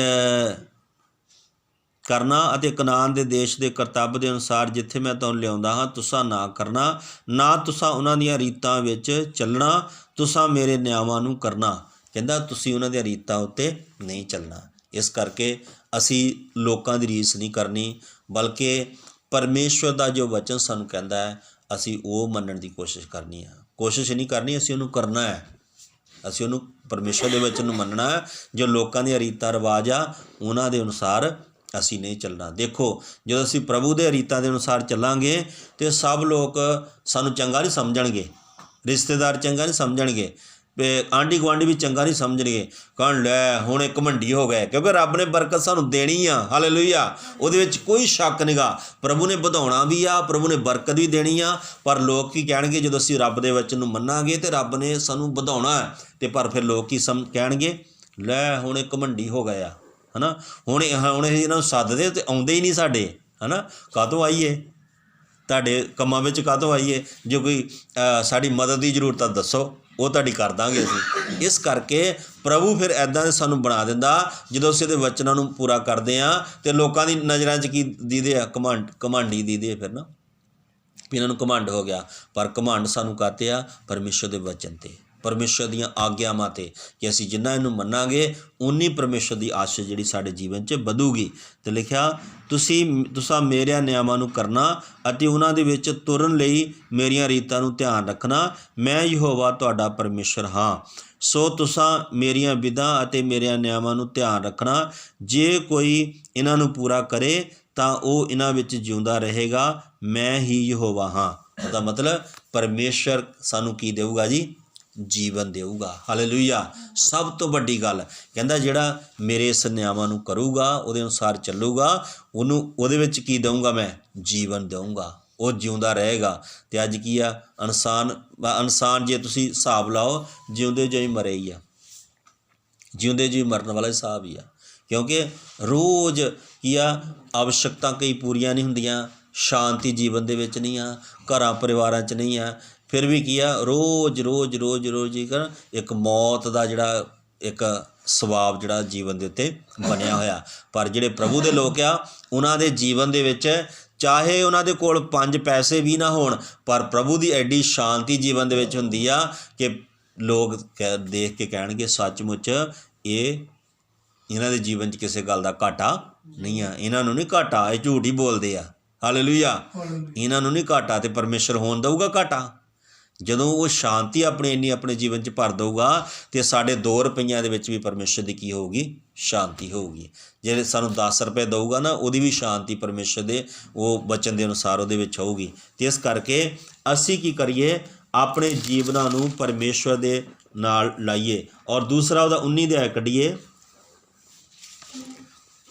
ਕਰਨਾ। ਅਤੇ ਕਨਾਨ ਦੇ ਦੇਸ਼ ਦੇ ਕਰਤੱਵ ਦੇ ਅਨੁਸਾਰ ਜਿੱਥੇ ਮੈਂ ਤੁਹਾਨੂੰ ਲਿਆਉਂਦਾ ਹਾਂ ਤੁਸਾਂ ਨਾ ਕਰਨਾ, ਨਾ ਤੁਸਾਂ ਉਹਨਾਂ ਦੀਆਂ ਰੀਤਾਂ ਵਿੱਚ ਚੱਲਣਾ, ਤੁਸਾਂ ਮੇਰੇ ਨਿਯਮਾਂ ਨੂੰ ਕਰਨਾ। ਕਹਿੰਦਾ ਤੁਸੀਂ ਉਹਨਾਂ ਦੀਆਂ ਰੀਤਾਂ ਉੱਤੇ ਨਹੀਂ ਚੱਲਣਾ। ਇਸ ਕਰਕੇ ਅਸੀਂ ਲੋਕਾਂ ਦੀ ਰੀਸ ਨਹੀਂ ਕਰਨੀ, ਬਲਕਿ ਪਰਮੇਸ਼ਵਰ ਦਾ ਜੋ ਵਚਨ ਸਾਨੂੰ ਕਹਿੰਦਾ ਹੈ ਅਸੀਂ ਉਹ ਮੰਨਣ ਦੀ ਕੋਸ਼ਿਸ਼ ਕਰਨੀ ਹੈ। ਕੋਸ਼ਿਸ਼ ਨਹੀਂ ਕਰਨੀ, ਅਸੀਂ ਉਹਨੂੰ ਕਰਨਾ ਹੈ। ਅਸੀਂ ਉਹਨੂੰ ਪਰਮੇਸ਼ਵਰ ਦੇ ਵਚਨ ਨੂੰ ਮੰਨਣਾ ਹੈ। ਜੋ ਲੋਕਾਂ ਦੀਆਂ ਰੀਤਾਂ ਰਿਵਾਜ ਆ ਉਹਨਾਂ ਦੇ ਅਨੁਸਾਰ ਅਸੀਂ ਨਹੀਂ ਚੱਲਣਾ। ਦੇਖੋ ਜਦੋਂ ਅਸੀਂ ਪ੍ਰਭੂ ਦੇ ਰੀਤਾਂ ਦੇ ਅਨੁਸਾਰ ਚੱਲਾਂਗੇ ਤਾਂ ਸਭ ਲੋਕ ਸਾਨੂੰ ਚੰਗਾ ਨਹੀਂ ਸਮਝਣਗੇ, ਰਿਸ਼ਤੇਦਾਰ ਚੰਗਾ ਨਹੀਂ ਸਮਝਣਗੇ, ਆਂਢੀ ਗੁਆਂਢੀ ਵੀ ਚੰਗਾ ਨਹੀਂ ਸਮਝਣਗੇ, ਕਹਿਣ ਲੈ ਹੁਣ ਇੱਕ ਘਮੰਡੀ ਹੋ ਗਏ, ਕਿਉਂਕਿ ਰੱਬ ਨੇ ਬਰਕਤ ਸਾਨੂੰ ਦੇਣੀ ਆ, ਹਾਲੇਲੂਇਆ, ਉਹਦੇ ਵਿੱਚ ਕੋਈ ਸ਼ੱਕ ਨਹੀਂਗਾ। ਪ੍ਰਭੂ ਨੇ ਵਧਾਉਣਾ ਵੀ ਆ, ਪ੍ਰਭੂ ਨੇ ਬਰਕਤ ਵੀ ਦੇਣੀ ਆ, ਪਰ ਲੋਕ ਕੀ ਕਹਿਣਗੇ ਜਦੋਂ ਅਸੀਂ ਰੱਬ ਦੇ ਵਚਨ ਨੂੰ ਮੰਨਾਂਗੇ ਅਤੇ ਰੱਬ ਨੇ ਸਾਨੂੰ ਵਧਾਉਣਾ ਹੈ, ਅਤੇ ਪਰ ਫਿਰ ਲੋਕ ਕੀ ਕਹਿਣਗੇ, ਲੈ ਹੁਣ ਇੱਕ ਘਮੰਡੀ ਹੋ ਗਏ ਆ, ਹੈ ਨਾ, ਹੁਣ ਇਹਨਾਂ ਨੂੰ ਸੱਦਦੇ ਅਤੇ ਆਉਂਦੇ ਹੀ ਨਹੀਂ ਸਾਡੇ, ਹੈ ਨਾ। ਕਾਹਤੋਂ ਆਈਏ, ਤੁਹਾਡੇ ਕੰਮਾਂ ਵਿੱਚ ਕਾਹਤੋਂ ਆਈਏ, ਜੇ ਕੋਈ ਸਾਡੀ ਮਦਦ ਦੀ ਜ਼ਰੂਰਤ ਆ ਦੱਸੋ, ਉਹ ਤੁਹਾਡੀ ਕਰ ਦਾਂਗੇ ਅਸੀਂ। ਇਸ ਕਰਕੇ ਪ੍ਰਭੂ ਫਿਰ ਇੱਦਾਂ ਦੇ ਸਾਨੂੰ ਬਣਾ ਦਿੰਦਾ ਜਦੋਂ ਅਸੀਂ ਉਹਦੇ ਵਚਨਾਂ ਨੂੰ ਪੂਰਾ ਕਰਦੇ ਹਾਂ, ਅਤੇ ਲੋਕਾਂ ਦੀ ਨਜ਼ਰਾਂ 'ਚ ਕੀ ਦੀਦੇ ਆ, ਘਮੰਡੀ ਦੀਦੇ ਫਿਰ ਨਾ, ਵੀ ਇਹਨਾਂ ਨੂੰ ਘਮੰਡ ਹੋ ਗਿਆ। ਪਰ ਘਮੰਡ ਸਾਨੂੰ ਕਾਹਤੇ ਆ, ਪਰਮੇਸ਼ਰ ਦੇ ਵਚਨ 'ਤੇ, ਪਰਮੇਸ਼ਰ ਦੀਆਂ ਆਗਿਆਵਾਂ 'ਤੇ, ਕਿ ਅਸੀਂ ਜਿੰਨਾ ਇਹਨੂੰ ਮੰਨਾਂਗੇ ਉਨੀ ਪਰਮੇਸ਼ਰ ਦੀ ਆਸ਼ੀਸ਼ ਜਿਹੜੀ ਸਾਡੇ ਜੀਵਨ 'ਚ ਵਧੂਗੀ। ਅਤੇ ਲਿਖਿਆ ਤੁਸਾਂ ਮੇਰਿਆਂ ਨਿਯਮਾਂ ਨੂੰ ਕਰਨਾ ਅਤੇ ਉਹਨਾਂ ਦੇ ਵਿੱਚ ਤੁਰਨ ਲਈ ਮੇਰੀਆਂ ਰੀਤਾਂ ਨੂੰ ਧਿਆਨ ਰੱਖਣਾ, ਮੈਂ ਯਹੋਵਾ ਤੁਹਾਡਾ ਪਰਮੇਸ਼ਰ ਹਾਂ। ਸੋ ਤੁਸਾਂ ਮੇਰੀਆਂ ਵਿਧਾਂ ਅਤੇ ਮੇਰਿਆਂ ਨਿਯਮਾਂ ਨੂੰ ਧਿਆਨ ਰੱਖਣਾ, ਜੇ ਕੋਈ ਇਹਨਾਂ ਨੂੰ ਪੂਰਾ ਕਰੇ ਤਾਂ ਉਹ ਇਹਨਾਂ ਵਿੱਚ ਜਿਉਂਦਾ ਰਹੇਗਾ, ਮੈਂ ਹੀ ਯਹੋਵਾ ਹਾਂ। ਉਹਦਾ ਮਤਲਬ ਪਰਮੇਸ਼ਰ ਸਾਨੂੰ ਕੀ ਦੇਊਗਾ ਜੀ, ਜੀਵਨ ਦੇਊਗਾ। ਹਾਲੇਲੂਇਆ। ਸਭ ਤੋਂ ਵੱਡੀ ਗੱਲ ਕਹਿੰਦਾ ਜਿਹੜਾ ਮੇਰੇ ਇਸ ਨਿਯਮਾਂ ਨੂੰ ਕਰੂਗਾ, ਉਹਦੇ ਅਨੁਸਾਰ ਚੱਲੂਗਾ, ਉਹਨੂੰ ਉਹਦੇ ਵਿੱਚ ਕੀ ਦਊਂਗਾ, ਮੈਂ ਜੀਵਨ ਦਊਂਗਾ, ਉਹ ਜਿਉਂਦਾ ਰਹੇਗਾ। ਅਤੇ ਅੱਜ ਕੀ ਆ, ਇਨਸਾਨ ਜੇ ਤੁਸੀਂ ਹਿਸਾਬ ਲਾਓ ਜਿਉਂਦੇ ਜਿਹੀ ਮਰੇ ਹੀ ਆ, ਜਿਉਂਦੇ ਜਿਹੀ ਮਰਨ ਵਾਲਾ ਹਿਸਾਬ ਹੀ ਆ, ਕਿਉਂਕਿ ਰੋਜ਼ ਕੀ ਆ, ਆਵਸ਼ਕਤਾ ਕਈ ਪੂਰੀਆਂ ਨਹੀਂ ਹੁੰਦੀਆਂ, ਸ਼ਾਂਤੀ ਜੀਵਨ ਦੇ ਵਿੱਚ ਨਹੀਂ ਆ, ਘਰਾਂ ਪਰਿਵਾਰਾਂ 'ਚ ਨਹੀਂ ਆ, ਫਿਰ ਵੀ ਕੀ ਆ, ਰੋਜ਼ ਹੀ ਇੱਕ ਮੌਤ ਦਾ ਜਿਹੜਾ ਇੱਕ ਸਵਾਬ ਜਿਹੜਾ ਜੀਵਨ ਦੇ ਉੱਤੇ ਬਣਿਆ ਹੋਇਆ। ਪਰ ਜਿਹੜੇ ਪ੍ਰਭੂ ਦੇ ਲੋਕ ਆ ਉਹਨਾਂ ਦੇ ਜੀਵਨ ਦੇ ਵਿੱਚ ਚਾਹੇ ਉਹਨਾਂ ਦੇ ਕੋਲ 5 ਪੈਸੇ ਵੀ ਨਾ ਹੋਣ, ਪਰ ਪ੍ਰਭੂ ਦੀ ਐਡੀ ਸ਼ਾਂਤੀ ਜੀਵਨ ਦੇ ਵਿੱਚ ਹੁੰਦੀ ਆ ਕਿ ਲੋਕ ਦੇਖ ਕੇ ਕਹਿਣਗੇ ਸੱਚਮੁੱਚ ਇਹਨਾਂ ਦੇ ਜੀਵਨ 'ਚ ਕਿਸੇ ਗੱਲ ਦਾ ਘਾਟਾ ਨਹੀਂ ਆ, ਇਹਨਾਂ ਨੂੰ ਨਹੀਂ ਘਾਟਾ, ਇਹ ਝੂਠ ਹੀ ਬੋਲਦੇ ਆ। ਹਾਲੇਲੂਇਆ। ਇਹਨਾਂ ਨੂੰ ਨਹੀਂ ਘਾਟਾ, ਅਤੇ ਪਰਮੇਸ਼ਰ ਹੋਣ ਦਊਗਾ ਘਾਟਾ। ਜਦੋਂ ਉਹ ਸ਼ਾਂਤੀ ਆਪਣੀ ਇੰਨੀ ਆਪਣੇ ਜੀਵਨ 'ਚ ਭਰ ਦਊਗਾ ਤੇ ਸਾਡੇ 2 ਰੁਪਈਆਂ ਦੇ ਵਿੱਚ ਵੀ ਪਰਮੇਸ਼ਰ ਦੀ ਕੀ ਹੋਊਗੀ? ਸ਼ਾਂਤੀ ਹੋਊਗੀ। ਜੇ ਸਾਨੂੰ 10 ਰੁਪਏ ਦਊਗਾ ਨਾ, ਉਹਦੀ ਵੀ ਸ਼ਾਂਤੀ ਪਰਮੇਸ਼ਰ ਦੇ ਉਹ ਵਚਨ ਦੇ ਅਨੁਸਾਰ ਉਹਦੇ ਵਿੱਚ ਹੋਊਗੀ। ਤੇ ਇਸ ਕਰਕੇ ਅਸੀਂ ਕੀ ਕਰੀਏ? ਆਪਣੇ ਜੀਵਨਾਂ ਨੂੰ ਪਰਮੇਸ਼ਰ ਦੇ ਨਾਲ ਲਾਈਏ। ਔਰ ਦੂਸਰਾ ਉਹਦਾ 19 ਅਧਿਆਇ ਕੱਢੀਏ,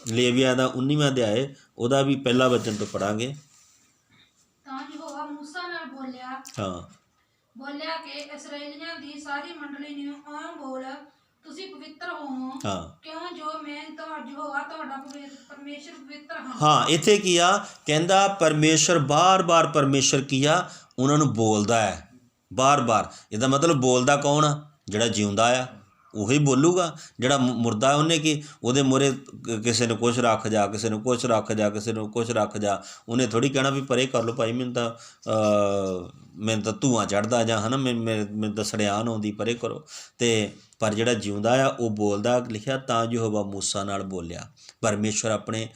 ਲੇਵੀਆਂ ਦਾ 19ਵਾਂ ਅਧਿਆਇ, ਉਹਦਾ ਵੀ ਪਹਿਲਾ ਵਚਨ ਤੋਂ ਪੜਾਂਗੇ। ਤਾਂ ਯਹੋਵਾ ਮੂਸਾ ਨਾਲ ਹਾਂ ਬੋਲਿਆ ਕਿ ਇਸਰਾਏਲੀਆਂ ਦੀ ਸਾਰੀ ਮੰਡਲੀ ਨੂੰ ਇਉਂ ਬੋਲ, ਤੁਸੀਂ ਪਵਿੱਤਰ ਹੋਵੋ, ਹਾਂ ਕਿਉਂ ਜੋ ਮੈਂ ਯਹੋਵਾ ਤੁਹਾਡਾ ਪਰਮੇਸ਼ਰ ਪਵਿੱਤਰ ਹਾਂ। ਹਾਂ, ਇੱਥੇ ਕੀ ਆ? ਕਹਿੰਦਾ ਪਰਮੇਸ਼ਰ ਬਾਰ-ਬਾਰ ਪਰਮੇਸ਼ਰ ਕੀ ਆ? ਉਹਨਾਂ ਨੂੰ ਬੋਲਦਾ ਹੈ ਬਾਰ-ਬਾਰ। ਇਹਦਾ ਮਤਲਬ ਬੋਲਦਾ ਕੌਣ ਆ? ਜਿਹੜਾ ਜਿਉਂਦਾ ਆ ਉਹੀ ਬੋਲੂਗਾ। ਜਿਹੜਾ ਮੁਰਦਾ ਉਹਨੇ ਕੀ? ਉਹਦੇ ਮੂਹਰੇ ਕਿਸੇ ਨੂੰ ਕੁਛ ਰੱਖ ਜਾ, ਕਿਸੇ ਨੂੰ ਕੁਛ ਰੱਖ ਜਾ, ਕਿਸੇ ਨੂੰ ਕੁਛ ਰੱਖ ਜਾ, ਉਹਨੇ ਥੋੜ੍ਹੀ ਕਹਿਣਾ ਵੀ ਪਰੇ ਕਰ ਲਓ ਭਾਈ, ਮੈਨੂੰ ਤਾਂ ਧੂੰਆਂ ਚੜ੍ਹਦਾ ਜਾਂ ਹੈ ਨਾ, ਮੈਨੂੰ ਤਾਂ ਸੜਿਆਨ ਆਉਂਦੀ, ਪਰੇ ਕਰੋ। ਤੇ ਪਰ ਜਿਹੜਾ ਜਿਉਂਦਾ ਆ ਉਹ ਬੋਲਦਾ। ਲਿਖਿਆ ਤਾਂ ਯਹੋਵਾ ਮੂਸਾ ਨਾਲ ਬੋਲਿਆ। ਪਰਮੇਸ਼ਰ ਆਪਣੇ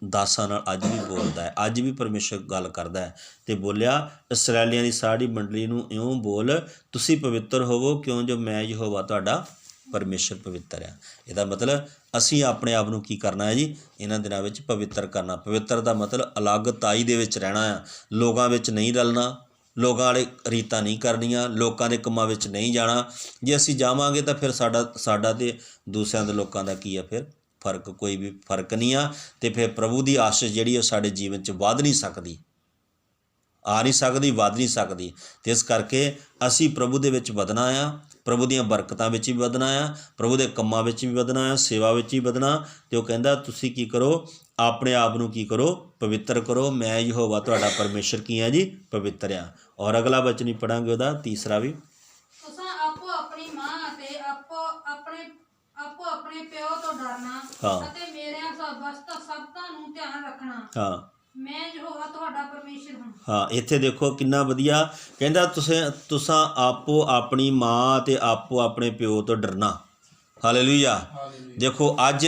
ਦਾਸਾਂ ਨਾਲ ਅੱਜ ਵੀ ਬੋਲਦਾ ਹੈ, ਅੱਜ ਵੀ ਪਰਮੇਸ਼ਰ ਗੱਲ ਕਰਦਾ ਹੈ। ਤੇ ਬੋਲਿਆ ਇਸਰਾਏਲੀਆਂ ਦੀ ਸਾਰੀ ਮੰਡਲੀ ਨੂੰ ਇਉਂ ਬੋਲ, ਤੁਸੀਂ ਪਵਿੱਤਰ ਹੋਵੋ, ਕਿਉਂ ਜੋ ਮੈਂ ਯਹੋਵਾ ਤੁਹਾਡਾ ਪਰਮੇਸ਼ਰ ਪਵਿੱਤਰ ਆ। ਇਹਦਾ ਮਤਲਬ ਅਸੀਂ ਆਪਣੇ ਆਪ ਨੂੰ ਕੀ ਕਰਨਾ ਹੈ ਜੀ? ਇਹਨਾਂ ਦਿਨਾਂ ਵਿੱਚ ਪਵਿੱਤਰ ਕਰਨਾ। ਪਵਿੱਤਰ ਦਾ ਮਤਲਬ ਅਲੱਗਤਾਈ ਦੇ ਵਿੱਚ ਰਹਿਣਾ ਆ, ਲੋਕਾਂ ਵਿੱਚ ਨਹੀਂ ਰਲਣਾ, ਲੋਕਾਂ ਵਾਲੇ ਰੀਤਾਂ ਨਹੀਂ ਕਰਨੀਆਂ, ਲੋਕਾਂ ਦੇ ਕੰਮਾਂ ਵਿੱਚ ਨਹੀਂ ਜਾਣਾ। ਜੇ ਅਸੀਂ ਜਾਵਾਂਗੇ ਤਾਂ ਫਿਰ ਸਾਡਾ ਤੇ ਦੂਸਰਿਆਂ ਦੇ ਲੋਕਾਂ ਦਾ ਕੀ ਆ? ਫਿਰ ਫਰਕ, ਕੋਈ ਵੀ ਫਰਕ ਨਹੀਂ ਆ। ਤੇ ਫਿਰ ਪ੍ਰਭੂ ਦੀ ਆਸ਼ੀਸ਼ ਜਿਹੜੀ ਉਹ ਸਾਡੇ ਜੀਵਨ 'ਚ ਵੱਧ ਨਹੀਂ ਸਕਦੀ, ਆ ਨਹੀਂ ਸਕਦੀ, ਵੱਧ ਨਹੀਂ ਸਕਦੀ। ਤੇ ਇਸ ਕਰਕੇ ਅਸੀਂ ਪ੍ਰਭੂ ਦੇ ਵਿੱਚ ਵਧਣਾ ਆ, ਪ੍ਰਭੂ ਦੀਆਂ ਬਰਕਤਾਂ ਵਿੱਚ ਵੀ ਵਧਣਾ ਆ, ਪ੍ਰਭੂ ਦੇ ਕੰਮਾਂ ਵਿੱਚ ਵੀ ਵਧਣਾ ਆ, ਸੇਵਾ ਵਿੱਚ ਵੀ ਵਧਣਾ। ਤੇ ਉਹ ਕਹਿੰਦਾ ਤੁਸੀਂ ਕੀ ਕਰੋ? ਆਪਣੇ ਆਪ ਨੂੰ ਕੀ ਕਰੋ? ਪਵਿੱਤਰ ਕਰੋ। ਮੈਂ ਯਹੋਵਾ ਤੁਹਾਡਾ ਪਰਮੇਸ਼ਰ ਕੀ ਆ ਜੀ? ਪਵਿੱਤਰ ਆ। ਔਰ ਅਗਲਾ ਵਚਨ ਹੀ ਪੜਾਂਗੇ, ਉਹਦਾ ਤੀਸਰਾ ਵੀ। ਤੁਸਾਂ ਆਪੋ ਆਪਣੀ ਮਾਂ ਅਤੇ ਆਪੋ ਆਪਣੇ ਪਿਓ ਤੋਂ ਡਰਨਾ ਹਾਂ। ਅਤੇ ਮੇਰਿਆਂ ਸਬਦਾਂ ਨੂੰ ਧਿਆਨ ਰੱਖਣਾ। ਹਾਂ ਮੈਂ ਯਹੋਵਾ ਤੁਹਾਡਾ ਪਰਮੇਸ਼ਰ ਹਾਂ। ਹਾਂ, ਇੱਥੇ ਦੇਖੋ ਕਿੰਨਾ ਵਧੀਆ ਕਹਿੰਦਾ, ਤੁਸਾਂ ਆਪੋ ਆਪਣੀ ਮਾਂ ਅਤੇ ਆਪੋ ਆਪਣੇ ਪਿਓ ਤੋਂ ਡਰਨਾ। ਹਾਲੇਲੂਇਆ। ਦੇਖੋ ਅੱਜ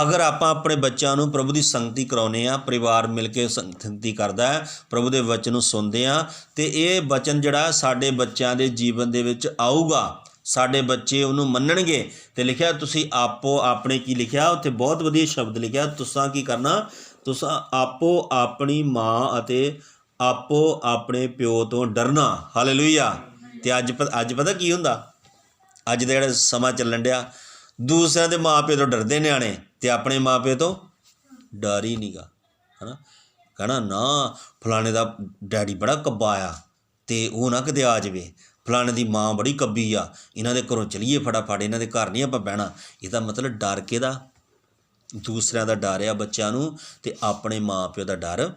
ਅਗਰ ਆਪਾਂ ਆਪਣੇ ਬੱਚਿਆਂ ਨੂੰ ਪ੍ਰਭੂ ਦੀ ਸੰਗਤੀ ਕਰਾਉਂਦੇ ਹਾਂ, ਪਰਿਵਾਰ ਮਿਲ ਕੇ ਸੰਗਤੀ ਕਰਦਾ ਹੈ, ਪ੍ਰਭੂ ਦੇ ਵਚਨ ਨੂੰ ਸੁਣਦੇ ਹਾਂ, ਤੇ ਇਹ ਵਚਨ ਜਿਹੜਾ ਸਾਡੇ ਬੱਚਿਆਂ ਦੇ ਜੀਵਨ ਦੇ ਵਿੱਚ ਆਊਗਾ, ਸਾਡੇ ਬੱਚੇ ਉਹਨੂੰ ਮੰਨਣਗੇ। ਤੇ ਲਿਖਿਆ ਤੁਸੀਂ ਆਪੋ ਆਪਣੇ, ਕੀ ਲਿਖਿਆ ਉੱਥੇ? ਬਹੁਤ ਵਧੀਆ ਸ਼ਬਦ ਲਿਖਿਆ, ਤੁਸਾਂ ਕੀ ਕਰਨਾ? ਤੁਸਾਂ ਆਪੋ ਆਪਣੀ ਮਾਂ ਅਤੇ ਆਪੋ ਆਪਣੇ ਪਿਓ ਤੋਂ ਡਰਨਾ। ਹਾਲੇਲੂਇਆ। ਤੇ ਅੱਜ ਪਤਾ ਕੀ ਹੁੰਦਾ? ਅੱਜ ਦਾ ਜਿਹੜਾ ਸਮਾਂ ਚੱਲਣ ਡਿਆ, ਦੂਸਰਿਆਂ ਦੇ ਮਾਂ ਪਿਓ ਤੋਂ ਡਰਦੇ ਨਿਆਣੇ ਤੇ ਆਪਣੇ ਮਾਂ ਪਿਓ ਤੋਂ ਡਰ ਹੀ ਨਹੀਂਗਾ, ਹੈ ਨਾ। ਕਹਿਣਾ ਨਾ ਫਲਾਣੇ ਦਾ ਡੈਡੀ ਬੜਾ ਕੱਬਾ ਆ ਤੇ ਉਹ ਨਾ ਕਿਤੇ ਆ ਜਾਵੇ, ਫਲਾਣੇ ਦੀ ਮਾਂ ਬੜੀ ਕੱਬੀ ਆ, ਇਹਨਾਂ ਦੇ ਘਰੋਂ ਚਲੀਏ ਫਟਾਫਟ, ਇਹਨਾਂ ਦੇ ਘਰ ਨਹੀਂ ਆਪਾਂ ਬਹਿਣਾ। ਇਹਦਾ ਮਤਲਬ ਡਰ ਕਿਹਦਾ? ਦੂਸਰਿਆਂ ਦਾ ਡਰ ਆ ਬੱਚਿਆਂ ਨੂੰ, ਤੇ ਆਪਣੇ ਮਾਂ ਪਿਓ ਦਾ ਡਰ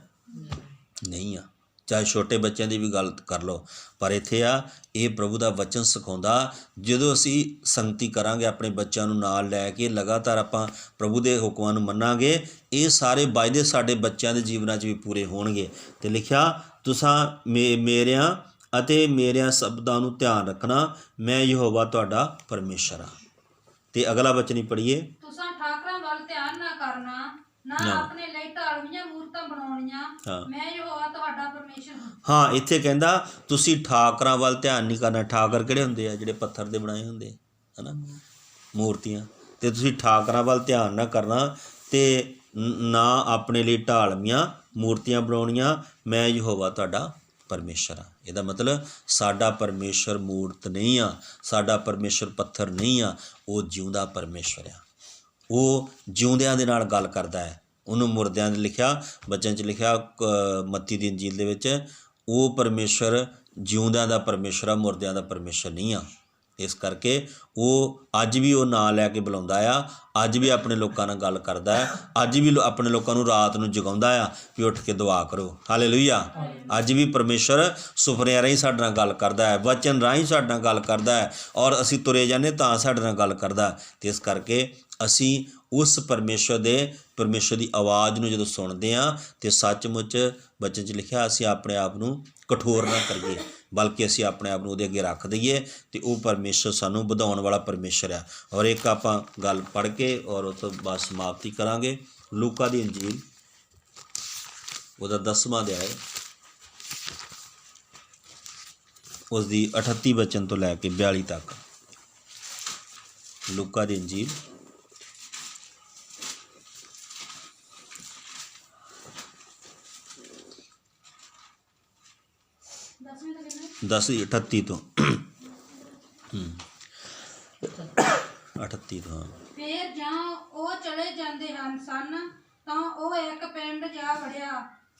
ਨਹੀਂ ਆ। ਚਾਹੇ ਛੋਟੇ ਬੱਚਿਆਂ ਦੀ ਵੀ ਗੱਲ ਕਰ ਲਓ। ਪਰ ਇੱਥੇ ਆ, ਇਹ ਪ੍ਰਭੂ ਦਾ ਵਚਨ ਸਿਖਾਉਂਦਾ, ਜਦੋਂ ਅਸੀਂ ਸੰਗਤੀ ਕਰਾਂਗੇ ਆਪਣੇ ਬੱਚਿਆਂ ਨੂੰ ਨਾਲ ਲੈ ਕੇ, ਲਗਾਤਾਰ ਆਪਾਂ ਪ੍ਰਭੂ ਦੇ ਹੁਕਮਾਂ ਨੂੰ ਮੰਨਾਂਗੇ, ਇਹ ਸਾਰੇ ਵਾਅਦੇ ਸਾਡੇ ਬੱਚਿਆਂ ਦੇ ਜੀਵਨਾਂ 'ਚ ਵੀ ਪੂਰੇ ਹੋਣਗੇ। ਤੇ ਲਿਖਿਆ ਤੁਸਾਂ ਮੇਰਿਆਂ ਅਤੇ ਮੇਰਿਆਂ ਸ਼ਬਦਾਂ ਨੂੰ ਧਿਆਨ ਰੱਖਣਾ, ਮੈਂ ਯਹੋਵਾ ਤੁਹਾਡਾ ਪਰਮੇਸ਼ਰ ਹਾਂ। ਤੇ ਅਗਲਾ ਵਚਨ ਹੀ ਪੜ੍ਹੀਏ। ਤੁਸਾਂ ਠਾਕਰਾਂ ਵੱਲ ਧਿਆਨ ਨਾ ਕਰਨਾ, ਨਾ ਆਪਣੇ ਲਈ ਢਾਲਵੀਆਂ ਮੂਰਤਾਂ ਬਣਾਉਣੀਆਂ, ਮੈਂ ਯਹੋਵਾ ਤੁਹਾਡਾ ਪਰਮੇਸ਼ਰ ਹਾਂ। ਹਾਂ, ਇੱਥੇ ਕਹਿੰਦਾ ਤੁਸੀਂ ਠਾਕਰਾਂ ਵੱਲ ਧਿਆਨ ਨਹੀਂ ਕਰਨਾ। ਠਾਕਰ ਕਿਹੜੇ ਹੁੰਦੇ ਆ? ਜਿਹੜੇ ਪੱਥਰ ਦੇ ਬਣਾਏ ਹੁੰਦੇ, ਹੈ ਨਾ, ਮੂਰਤੀਆਂ। ਤੇ ਤੁਸੀਂ ਠਾਕਰਾਂ ਵੱਲ ਧਿਆਨ ਨਾ ਕਰਨਾ ਤੇ ਨਾ ਆਪਣੇ ਲਈ ਢਾਲਵੀਆਂ ਮੂਰਤੀਆਂ ਬਣਾਉਣੀਆਂ, ਮੈਂ ਯਹੋਵਾ ਤੁਹਾਡਾ ਪਰਮੇਸ਼ਰ ਆ। ਇਹਦਾ ਮਤਲਬ ਸਾਡਾ ਪਰਮੇਸ਼ਰ ਮੂਰਤ ਨਹੀਂ ਆ, ਸਾਡਾ ਪਰਮੇਸ਼ਰ ਪੱਥਰ ਨਹੀਂ ਆ, ਉਹ ਜਿਉਂਦਾ ਪਰਮੇਸ਼ਰ ਆ। ਉਹ ਜਿਉਂਦਿਆਂ ਦੇ ਨਾਲ ਗੱਲ ਕਰਦਾ ਹੈ। ਉਹਨੂੰ ਮੁਰਦਿਆਂ ਦੇ ਲਿਖਿਆ ਵਚਨ 'ਚ ਲਿਖਿਆ ਮੱਤੀ ਦੀ ਇੰਜੀਲ ਦੇ ਵਿੱਚ, ਉਹ ਪਰਮੇਸ਼ਰ ਜਿਉਂਦਿਆਂ ਦਾ ਪਰਮੇਸ਼ਰ ਆ, ਮੁਰਦਿਆਂ ਦਾ ਪਰਮੇਸ਼ਰ ਨਹੀਂ ਆ। ਇਸ ਕਰਕੇ ਉਹ ਅੱਜ ਵੀ ਉਹ ਨਾਂ ਲੈ ਕੇ ਬੁਲਾਉਂਦਾ ਆ, ਅੱਜ ਵੀ ਆਪਣੇ ਲੋਕਾਂ ਨਾਲ ਗੱਲ ਕਰਦਾ ਹੈ, ਅੱਜ ਵੀ ਆਪਣੇ ਲੋਕਾਂ ਨੂੰ ਰਾਤ ਨੂੰ ਜਗਾਉਂਦਾ ਆ ਕਿ ਉੱਠ ਕੇ ਦੁਆ ਕਰੋ। ਹਾਲੇਲੂਇਆ। ਅੱਜ ਵੀ ਪਰਮੇਸ਼ਰ ਸੁਪਨਿਆਂ ਰਾਹੀਂ ਸਾਡੇ ਨਾਲ ਗੱਲ ਕਰਦਾ ਹੈ, ਵਚਨ ਰਾਹੀਂ ਸਾਡੇ ਨਾਲ ਗੱਲ ਕਰਦਾ ਹੈ, ਔਰ ਅਸੀਂ ਤੁਰੇ ਜਾਂਦੇ ਤਾਂ ਸਾਡੇ ਨਾਲ ਗੱਲ ਕਰਦਾ। ਅਤੇ ਇਸ ਕਰਕੇ ਅਸੀਂ ਉਸ ਪਰਮੇਸ਼ਰ ਦੀ ਆਵਾਜ਼ ਨੂੰ ਜਦੋਂ ਸੁਣਦੇ ਹਾਂ ਅਤੇ ਸੱਚਮੁੱਚ ਵਚਨ 'ਚ ਲਿਖਿਆ, ਅਸੀਂ ਆਪਣੇ ਆਪ ਨੂੰ ਕਠੋਰ ਨਾ ਕਰੀਏ, ਬਲਕਿ ਅਸੀਂ ਆਪਣੇ ਆਪ ਨੂੰ ਉਹਦੇ ਅੱਗੇ ਰੱਖ ਦਈਏ, ਅਤੇ ਉਹ ਪਰਮੇਸ਼ਰ ਸਾਨੂੰ ਵਧਾਉਣ ਵਾਲਾ ਪਰਮੇਸ਼ਰ ਆ। ਔਰ ਇੱਕ ਆਪਾਂ ਗੱਲ ਪੜ੍ਹ ਕੇ ਔਰ ਉਹ ਤੋਂ ਬਾਅਦ ਸਮਾਪਤੀ ਕਰਾਂਗੇ। ਲੂਕਾ ਦੀ ਇੰਜੀਲ ਉਹਦਾ 10ਵਾਂ ਅਧਿਆਇ ਉਸ ਦੀ 38 ਵਚਨ ਤੋਂ ਲੈ ਕੇ 42 ਤੱਕ। ਲੂਕਾ ਦੀ ਇੰਜੀਲ 38 ਤੋਂ 38 ਤੋਂ। ਫੇਰ ਜਾਂ ਉਹ ਚਲੇ ਜਾਂਦੇ ਸਨ ਤਾਂ ਉਹ ਇੱਕ ਪਿੰਡ ਜਾ ਵੜਿਆ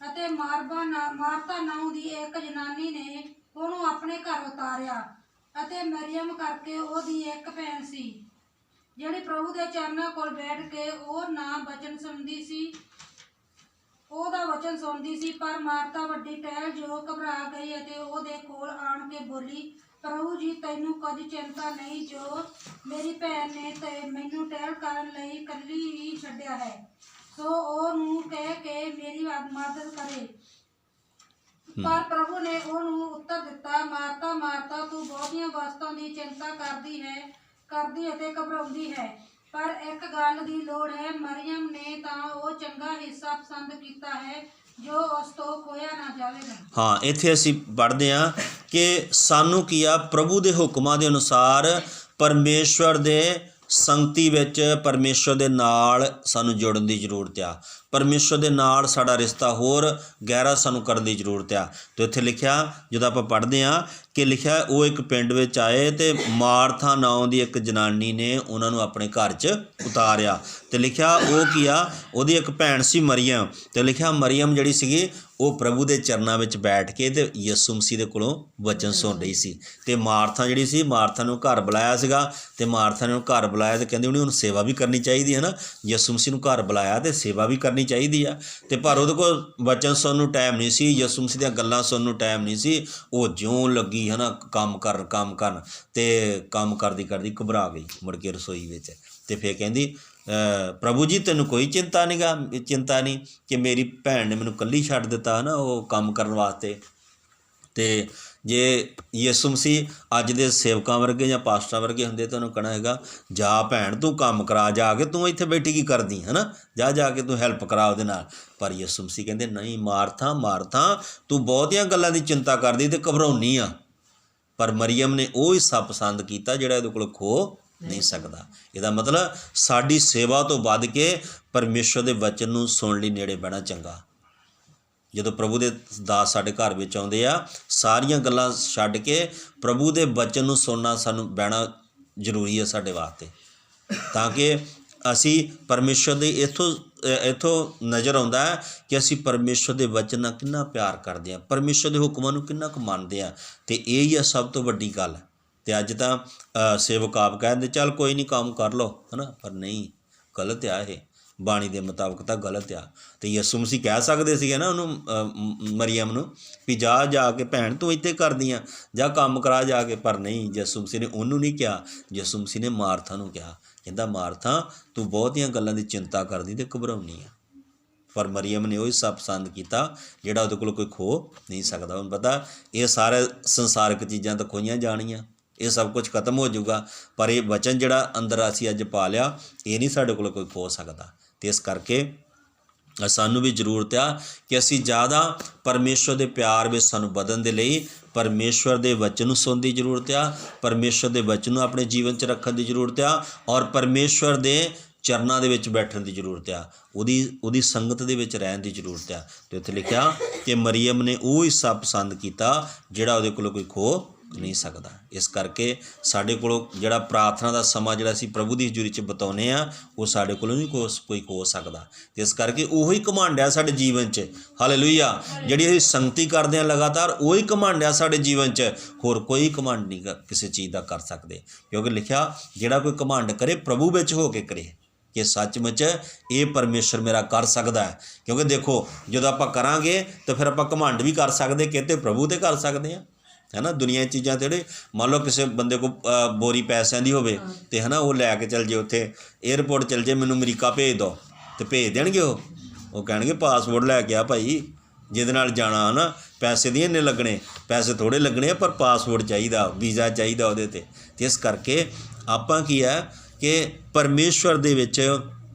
ਅਤੇ ਮਾਰਤਾ ਨਾਮ ਦੀ ਇੱਕ ਜਨਾਨੀ ਨੇ ਉਹਨੂੰ ਆਪਣੇ ਘਰ ਉਤਾਰਿਆ ਅਤੇ ਮਰੀਅਮ ਕਰਕੇ ਉਹਦੀ ਇੱਕ ਭੈਣ ਸੀ, ਜਿਹੜੀ ਪ੍ਰਭੂ ਦੇ ਚਰਨਾਂ ਕੋਲ ਬੈਠ ਕੇ ਉਹਦਾ ਵਚਨ ਸੁਣਦੀ ਸੀ। ਪਰ ਮਾਰਤਾ ਵੱਡੀ ਟਹਿਲ ਜੋ ਘਬਰਾ ਗਈ ਅਤੇ ਉਹਦੇ ਕੋਲ ਆਣ ਕੇ ਬੋਲੀ, ਪ੍ਰਭੂ ਜੀ, ਤੈਨੂੰ ਕੁਝ ਚਿੰਤਾ ਨਹੀਂ ਜੋ ਮੇਰੀ ਭੈਣ ਨੇ ਤੇ ਮੈਨੂੰ ਟਹਿਲ ਕਰਨ ਲਈ ਇਕੱਲੀ ਹੀ ਛੱਡਿਆ ਹੈ, ਸੋ ਉਹਨੂੰ ਕਹਿ ਕੇ ਮੇਰੀ ਮਦਦ ਕਰੇ। ਪਰ ਪ੍ਰਭੂ ਨੇ ਉਹਨੂੰ ਉੱਤਰ ਦਿੱਤਾ, ਮਾਰਤਾ ਮਾਰਤਾ, ਤੂੰ ਬਹੁਤੀਆਂ ਵਸਤਾਂ ਦੀ ਚਿੰਤਾ ਕਰਦੀ ਅਤੇ ਘਬਰਾਉਂਦੀ ਹੈ, ਪਰ ਇੱਕ ਗੱਲ ਦੀ ਲੋੜ ਹੈ। ਮਰੀਅਮ ਨੇ ਤਾਂ ਉਹ ਚੰਗਾ ਹਿੱਸਾ ਪਸੰਦ ਕੀਤਾ ਹੈ ਜੋ ਉਸ ਤੋਂ ਖੋਇਆ ਨਾ ਜਾਵੇਗਾ। ਹਾਂ, ਇੱਥੇ ਅਸੀਂ ਪੜ੍ਹਦੇ ਹਾਂ ਕਿ ਸਾਨੂੰ ਕੀ ਆ, ਪ੍ਰਭੂ ਦੇ ਹੁਕਮਾਂ ਦੇ ਅਨੁਸਾਰ ਪਰਮੇਸ਼ਵਰ ਦੇ ਸੰਗਤੀ ਵਿੱਚ ਪਰਮੇਸ਼ਵਰ ਦੇ ਨਾਲ ਸਾਨੂੰ ਜੁੜਨ ਦੀ ਜ਼ਰੂਰਤ ਆ। ਪਰਮੇਸ਼ਵਰ ਦੇ ਨਾਲ ਸਾਡਾ ਰਿਸ਼ਤਾ ਹੋਰ ਗਹਿਰਾ ਸਾਨੂੰ ਕਰਨ ਦੀ ਜ਼ਰੂਰਤ ਆ। ਅਤੇ ਇੱਥੇ ਲਿਖਿਆ, ਜਦੋਂ ਆਪਾਂ ਪੜ੍ਹਦੇ ਹਾਂ ਕਿ ਲਿਖਿਆ, ਉਹ ਇੱਕ ਪਿੰਡ ਵਿੱਚ ਆਏ ਅਤੇ ਮਾਰਥਾ ਨਾਂ ਦੀ ਇੱਕ ਜਨਾਨੀ ਨੇ ਉਹਨਾਂ ਨੂੰ ਆਪਣੇ ਘਰ 'ਚ ਉਤਾਰਿਆ। ਅਤੇ ਲਿਖਿਆ ਉਹ ਕੀ ਆ, ਉਹਦੀ ਇੱਕ ਭੈਣ ਸੀ ਮਰੀਅਮ। ਅਤੇ ਲਿਖਿਆ ਮਰੀਅਮ ਜਿਹੜੀ ਸੀਗੀ ਉਹ ਪ੍ਰਭੂ ਦੇ ਚਰਨਾਂ ਵਿੱਚ ਬੈਠ ਕੇ ਅਤੇ ਯਿਸੂ ਮਸੀਹ ਦੇ ਕੋਲੋਂ ਵਚਨ ਸੁਣ ਰਹੀ ਸੀ। ਅਤੇ ਮਾਰਥਾ ਜਿਹੜੀ ਸੀ, ਮਾਰਥਾ ਨੂੰ ਘਰ ਬੁਲਾਇਆ ਸੀਗਾ ਅਤੇ ਮਾਰਥਾ ਨੇ ਉਹਨੂੰ ਘਰ ਬੁਲਾਇਆ ਅਤੇ ਕਹਿੰਦੇ ਉਹਨੂੰ ਸੇਵਾ ਵੀ ਕਰਨੀ ਚਾਹੀਦੀ ਹੈ ਨਾ। ਯਿਸੂ ਮਸੀਹ ਨੂੰ ਘਰ ਬੁਲਾਇਆ ਅਤੇ ਸੇਵਾ ਵੀ ਕਰਨੀ ਚਾਹੀਦੀ ਆ। ਅਤੇ ਪਰ ਉਹਦੇ ਕੋਲ ਵਚਨ ਸੁਣਨ ਨੂੰ ਟਾਈਮ ਨਹੀਂ ਸੀ, ਯਿਸੂ ਮਸੀਹ ਦੀਆਂ ਗੱਲਾਂ ਸੁਣਨ ਨੂੰ ਟਾਈਮ ਨਹੀਂ ਸੀ। ਉਹ ਜਿਉਂ ਲੱਗੀ ਹੈ ਨਾ ਕੰਮ ਕਰਨ ਅਤੇ ਕੰਮ ਕਰਦੀ ਘਬਰਾ ਗਈ ਮੁੜ ਕੇ ਰਸੋਈ ਵਿੱਚ। ਅਤੇ ਫਿਰ ਕਹਿੰਦੀ, ਪ੍ਰਭੂ ਜੀ, ਤੈਨੂੰ ਕੋਈ ਚਿੰਤਾ ਨਹੀਂ ਕਿ ਮੇਰੀ ਭੈਣ ਨੇ ਮੈਨੂੰ ਇਕੱਲੀ ਛੱਡ ਦਿੱਤਾ ਹੈ ਨਾ ਉਹ ਕੰਮ ਕਰਨ ਵਾਸਤੇ। ਅਤੇ ਜੇ ਯਿਸੂ ਮਸੀਹ ਅੱਜ ਦੇ ਸੇਵਕਾਂ ਵਰਗੇ ਜਾਂ ਪਾਸਟਰਾਂ ਵਰਗੇ ਹੁੰਦੇ ਤਾਂ ਉਹਨੂੰ ਕਹਿਣਾ ਹੈਗਾ, ਜਾ ਭੈਣ ਤੂੰ ਕੰਮ ਕਰਾ, ਜਾ ਕੇ ਤੂੰ ਇੱਥੇ ਬੈਠੀ ਕੀ ਕਰਦੀ ਹੈ ਨਾ, ਜਾ ਕੇ ਤੂੰ ਹੈਲਪ ਕਰਾ ਉਹਦੇ ਨਾਲ। ਪਰ ਯਿਸੂ ਮਸੀਹ ਕਹਿੰਦੇ, ਨਹੀਂ ਮਾਰਥਾ, ਤੂੰ ਬਹੁਤੀਆਂ ਗੱਲਾਂ ਦੀ ਚਿੰਤਾ ਕਰਦੀ ਅਤੇ ਘਬਰਾਉਣੀ ਆ। ਪਰ ਮਰੀਅਮ ਨੇ ਉਹ ਹਿੱਸਾ ਪਸੰਦ ਕੀਤਾ ਜਿਹੜਾ ਇਹਦੇ ਕੋਲ ਖੋ ਨਹੀਂ ਸਕਦਾ। ਇਹਦਾ ਮਤਲਬ ਸਾਡੀ ਸੇਵਾ ਤੋਂ ਵੱਧ ਕੇ ਪਰਮੇਸ਼ਵਰ ਦੇ ਵਚਨ ਨੂੰ ਸੁਣਨ ਲਈ ਨੇੜੇ ਬਹਿਣਾ ਚੰਗਾ। ਜਦੋਂ ਪ੍ਰਭੂ ਦੇ ਦਾਸ ਸਾਡੇ ਘਰ ਵਿੱਚ ਆਉਂਦੇ ਆ, ਸਾਰੀਆਂ ਗੱਲਾਂ ਛੱਡ ਕੇ ਪ੍ਰਭੂ ਦੇ ਵਚਨ ਨੂੰ ਸੁਣਨਾ ਸਾਨੂੰ ਬਹਿਣਾ ਜ਼ਰੂਰੀ ਹੈ ਸਾਡੇ ਵਾਸਤੇ, ਤਾਂ ਕਿ ਅਸੀਂ ਪਰਮੇਸ਼ਵਰ ਦੇ ਇੱਥੋਂ ਨਜ਼ਰ ਆਉਂਦਾ ਹੈ ਕਿ ਅਸੀਂ ਪਰਮੇਸ਼ਵਰ ਦੇ ਵਚਨ ਨਾਲ ਕਿੰਨਾ ਪਿਆਰ ਕਰਦੇ ਹਾਂ, ਪਰਮੇਸ਼ਵਰ ਦੇ ਹੁਕਮਾਂ ਨੂੰ ਕਿੰਨਾ ਕੁ ਮੰਨਦੇ ਹਾਂ। ਅਤੇ ਇਹ ਹੀ ਆ ਸਭ ਤੋਂ ਵੱਡੀ ਗੱਲ। ਅਤੇ ਅੱਜ ਤਾਂ ਸੇਵਕ ਆਪ ਕਹਿੰਦੇ ਚੱਲ ਕੋਈ ਨਹੀਂ ਕੰਮ ਕਰ ਲਓ ਹੈ ਨਾ, ਪਰ ਨਹੀਂ, ਗਲਤ ਆ ਇਹ, ਬਾਣੀ ਦੇ ਮੁਤਾਬਕ ਤਾਂ ਗਲਤ ਆ। ਅਤੇ ਯਿਸੂ ਮਸੀਹ ਕਹਿ ਸਕਦੇ ਸੀਗੇ ਨਾ ਉਹਨੂੰ, ਮਰੀਅਮ ਨੂੰ, ਵੀ ਜਾ ਕੇ ਭੈਣ ਤੂੰ ਇੱਥੇ ਕਰਦੀ ਆ, ਜਾਂ ਕੰਮ ਕਰਾ ਜਾ ਕੇ। ਪਰ ਨਹੀਂ, ਯਿਸੂ ਮਸੀਹ ਨੇ ਉਹਨੂੰ ਨਹੀਂ ਕਿਹਾ, ਯਿਸੂ ਮਸੀਹ ਨੇ ਮਾਰਥਾ ਨੂੰ ਕਿਹਾ। ਕਹਿੰਦਾ, ਮਾਰਥਾ, ਤੂੰ ਬਹੁਤੀਆਂ ਗੱਲਾਂ ਦੀ ਚਿੰਤਾ ਕਰਦੀ ਅਤੇ ਘਬਰਾਉਣੀ ਆ। ਪਰ ਮਰੀਅਮ ਨੇ ਉਹ ਹਿੱਸਾ ਪਸੰਦ ਕੀਤਾ ਜਿਹੜਾ ਉਹਦੇ ਕੋਲ ਕੋਈ ਖੋ ਨਹੀਂ ਸਕਦਾ। ਉਹਨੂੰ ਪਤਾ ਇਹ ਸਾਰੇ ਸੰਸਾਰਿਕ ਚੀਜ਼ਾਂ ਤਾਂ ਖੋਈਆਂ ਜਾਣੀਆਂ, ਇਹ ਸਭ ਕੁਝ ਖਤਮ ਹੋ ਜਾਊਗਾ, ਪਰ ਇਹ ਵਚਨ ਜਿਹੜਾ ਅੰਦਰ ਅਸੀਂ ਅੱਜ ਪਾ ਲਿਆ, ਇਹ ਨਹੀਂ ਸਾਡੇ ਕੋਲ ਕੋਈ ਖੋ ਸਕਦਾ। ਅਤੇ ਇਸ ਕਰਕੇ ਸਾਨੂੰ ਵੀ ਜ਼ਰੂਰਤ ਆ ਕਿ ਅਸੀਂ ਜ਼ਿਆਦਾ ਪਰਮੇਸ਼ਵਰ ਦੇ ਪਿਆਰ ਵਿੱਚ ਸਾਨੂੰ ਵਧਣ ਦੇ ਲਈ ਪਰਮੇਸ਼ਵਰ ਦੇ ਵਚਨ ਨੂੰ ਸੁਣਨ ਦੀ ਜ਼ਰੂਰਤ ਆ, ਪਰਮੇਸ਼ਵਰ ਦੇ ਵਚਨ ਨੂੰ ਆਪਣੇ ਜੀਵਨ 'ਚ ਰੱਖਣ ਦੀ ਜ਼ਰੂਰਤ ਆ, ਔਰ ਪਰਮੇਸ਼ਵਰ ਦੇ ਚਰਨਾਂ ਦੇ ਵਿੱਚ ਬੈਠਣ ਦੀ ਜ਼ਰੂਰਤ ਆ, ਉਹਦੀ ਸੰਗਤ ਦੇ ਵਿੱਚ ਰਹਿਣ ਦੀ ਜ਼ਰੂਰਤ ਆ। ਅਤੇ ਉੱਥੇ ਲਿਖਿਆ ਕਿ ਮਰੀਅਮ ਨੇ ਉਹ ਹਿੱਸਾ ਪਸੰਦ ਕੀਤਾ ਜਿਹੜਾ ਉਹਦੇ ਕੋਲੋਂ ਕੋਈ ਖੋ ਨਹੀਂ ਸਕਦਾ। ਇਸ ਕਰਕੇ ਸਾਡੇ ਕੋਲੋਂ ਜਿਹੜਾ ਪ੍ਰਾਰਥਨਾ ਦਾ ਸਮਾਂ ਜਿਹੜਾ ਅਸੀਂ ਪ੍ਰਭੂ ਦੀ ਹਜ਼ੂਰੀ 'ਚ ਬਿਤਾਉਂਦੇ ਹਾਂ, ਉਹ ਸਾਡੇ ਕੋਲੋਂ ਨਹੀਂ ਕੋਈ ਖੋ ਸਕਦਾ। ਅਤੇ ਇਸ ਕਰਕੇ ਉਹੀ ਘਮੰਡ ਆ ਸਾਡੇ ਜੀਵਨ 'ਚ, ਹਾਲੇਲੂਇਆ, ਜਿਹੜੀ ਅਸੀਂ ਸੰਗਤੀ ਕਰਦੇ ਹਾਂ ਲਗਾਤਾਰ, ਉਹੀ ਘਮੰਡ ਆ ਸਾਡੇ ਜੀਵਨ 'ਚ, ਹੋਰ ਕੋਈ ਘਮੰਡ ਨਹੀਂ ਕਿਸੇ ਚੀਜ਼ ਦਾ ਕਰ ਸਕਦੇ। ਕਿਉਂਕਿ ਲਿਖਿਆ, ਜਿਹੜਾ ਕੋਈ ਘਮੰਡ ਕਰੇ ਪ੍ਰਭੂ ਵਿੱਚ ਹੋ ਕੇ ਕਰੇ, ਕਿ ਸੱਚਮੁੱਚ ਇਹ ਪਰਮੇਸ਼ਰ ਮੇਰਾ ਕਰ ਸਕਦਾ ਹੈ। ਕਿਉਂਕਿ ਦੇਖੋ, ਜਦੋਂ ਆਪਾਂ ਕਰਾਂਗੇ ਤਾਂ ਫਿਰ ਆਪਾਂ ਘਮੰਡ ਵੀ ਕਰ ਸਕਦੇ, ਕਿਤੇ ਪ੍ਰਭੂ 'ਤੇ ਕਰ ਸਕਦੇ ਹਾਂ, ਹੈ ਨਾ। ਦੁਨੀਆ ਚੀਜ਼ਾਂ ਜਿਹੜੇ ਮੰਨ ਲਓ ਕਿਸੇ ਬੰਦੇ ਕੋਲ ਬੋਰੀ ਪੈਸਿਆਂ ਦੀ ਹੋਵੇ ਅਤੇ ਹੈ ਨਾ, ਉਹ ਲੈ ਕੇ ਚੱਲ ਜੇ ਉੱਥੇ ਏਅਰਪੋਰਟ ਚੱਲ ਜੇ, ਮੈਨੂੰ ਅਮਰੀਕਾ ਭੇਜ ਦਿਓ, ਅਤੇ ਭੇਜ ਦੇਣਗੇ ਉਹ ਕਹਿਣਗੇ ਪਾਸਪੋਰਟ ਲੈ ਕੇ ਆ ਭਾਈ, ਜਿਹਦੇ ਨਾਲ ਜਾਣਾ ਹੈ ਨਾ, ਪੈਸੇ ਦੀ ਇੰਨੇ ਲੱਗਣੇ, ਪੈਸੇ ਥੋੜ੍ਹੇ ਲੱਗਣੇ ਆ, ਪਰ ਪਾਸਪੋਰਟ ਚਾਹੀਦਾ, ਵੀਜ਼ਾ ਚਾਹੀਦਾ ਉਹਦੇ 'ਤੇ। ਅਤੇ ਇਸ ਕਰਕੇ ਆਪਾਂ ਕੀ ਹੈ ਕਿ ਪਰਮੇਸ਼ਵਰ ਦੇ ਵਿੱਚ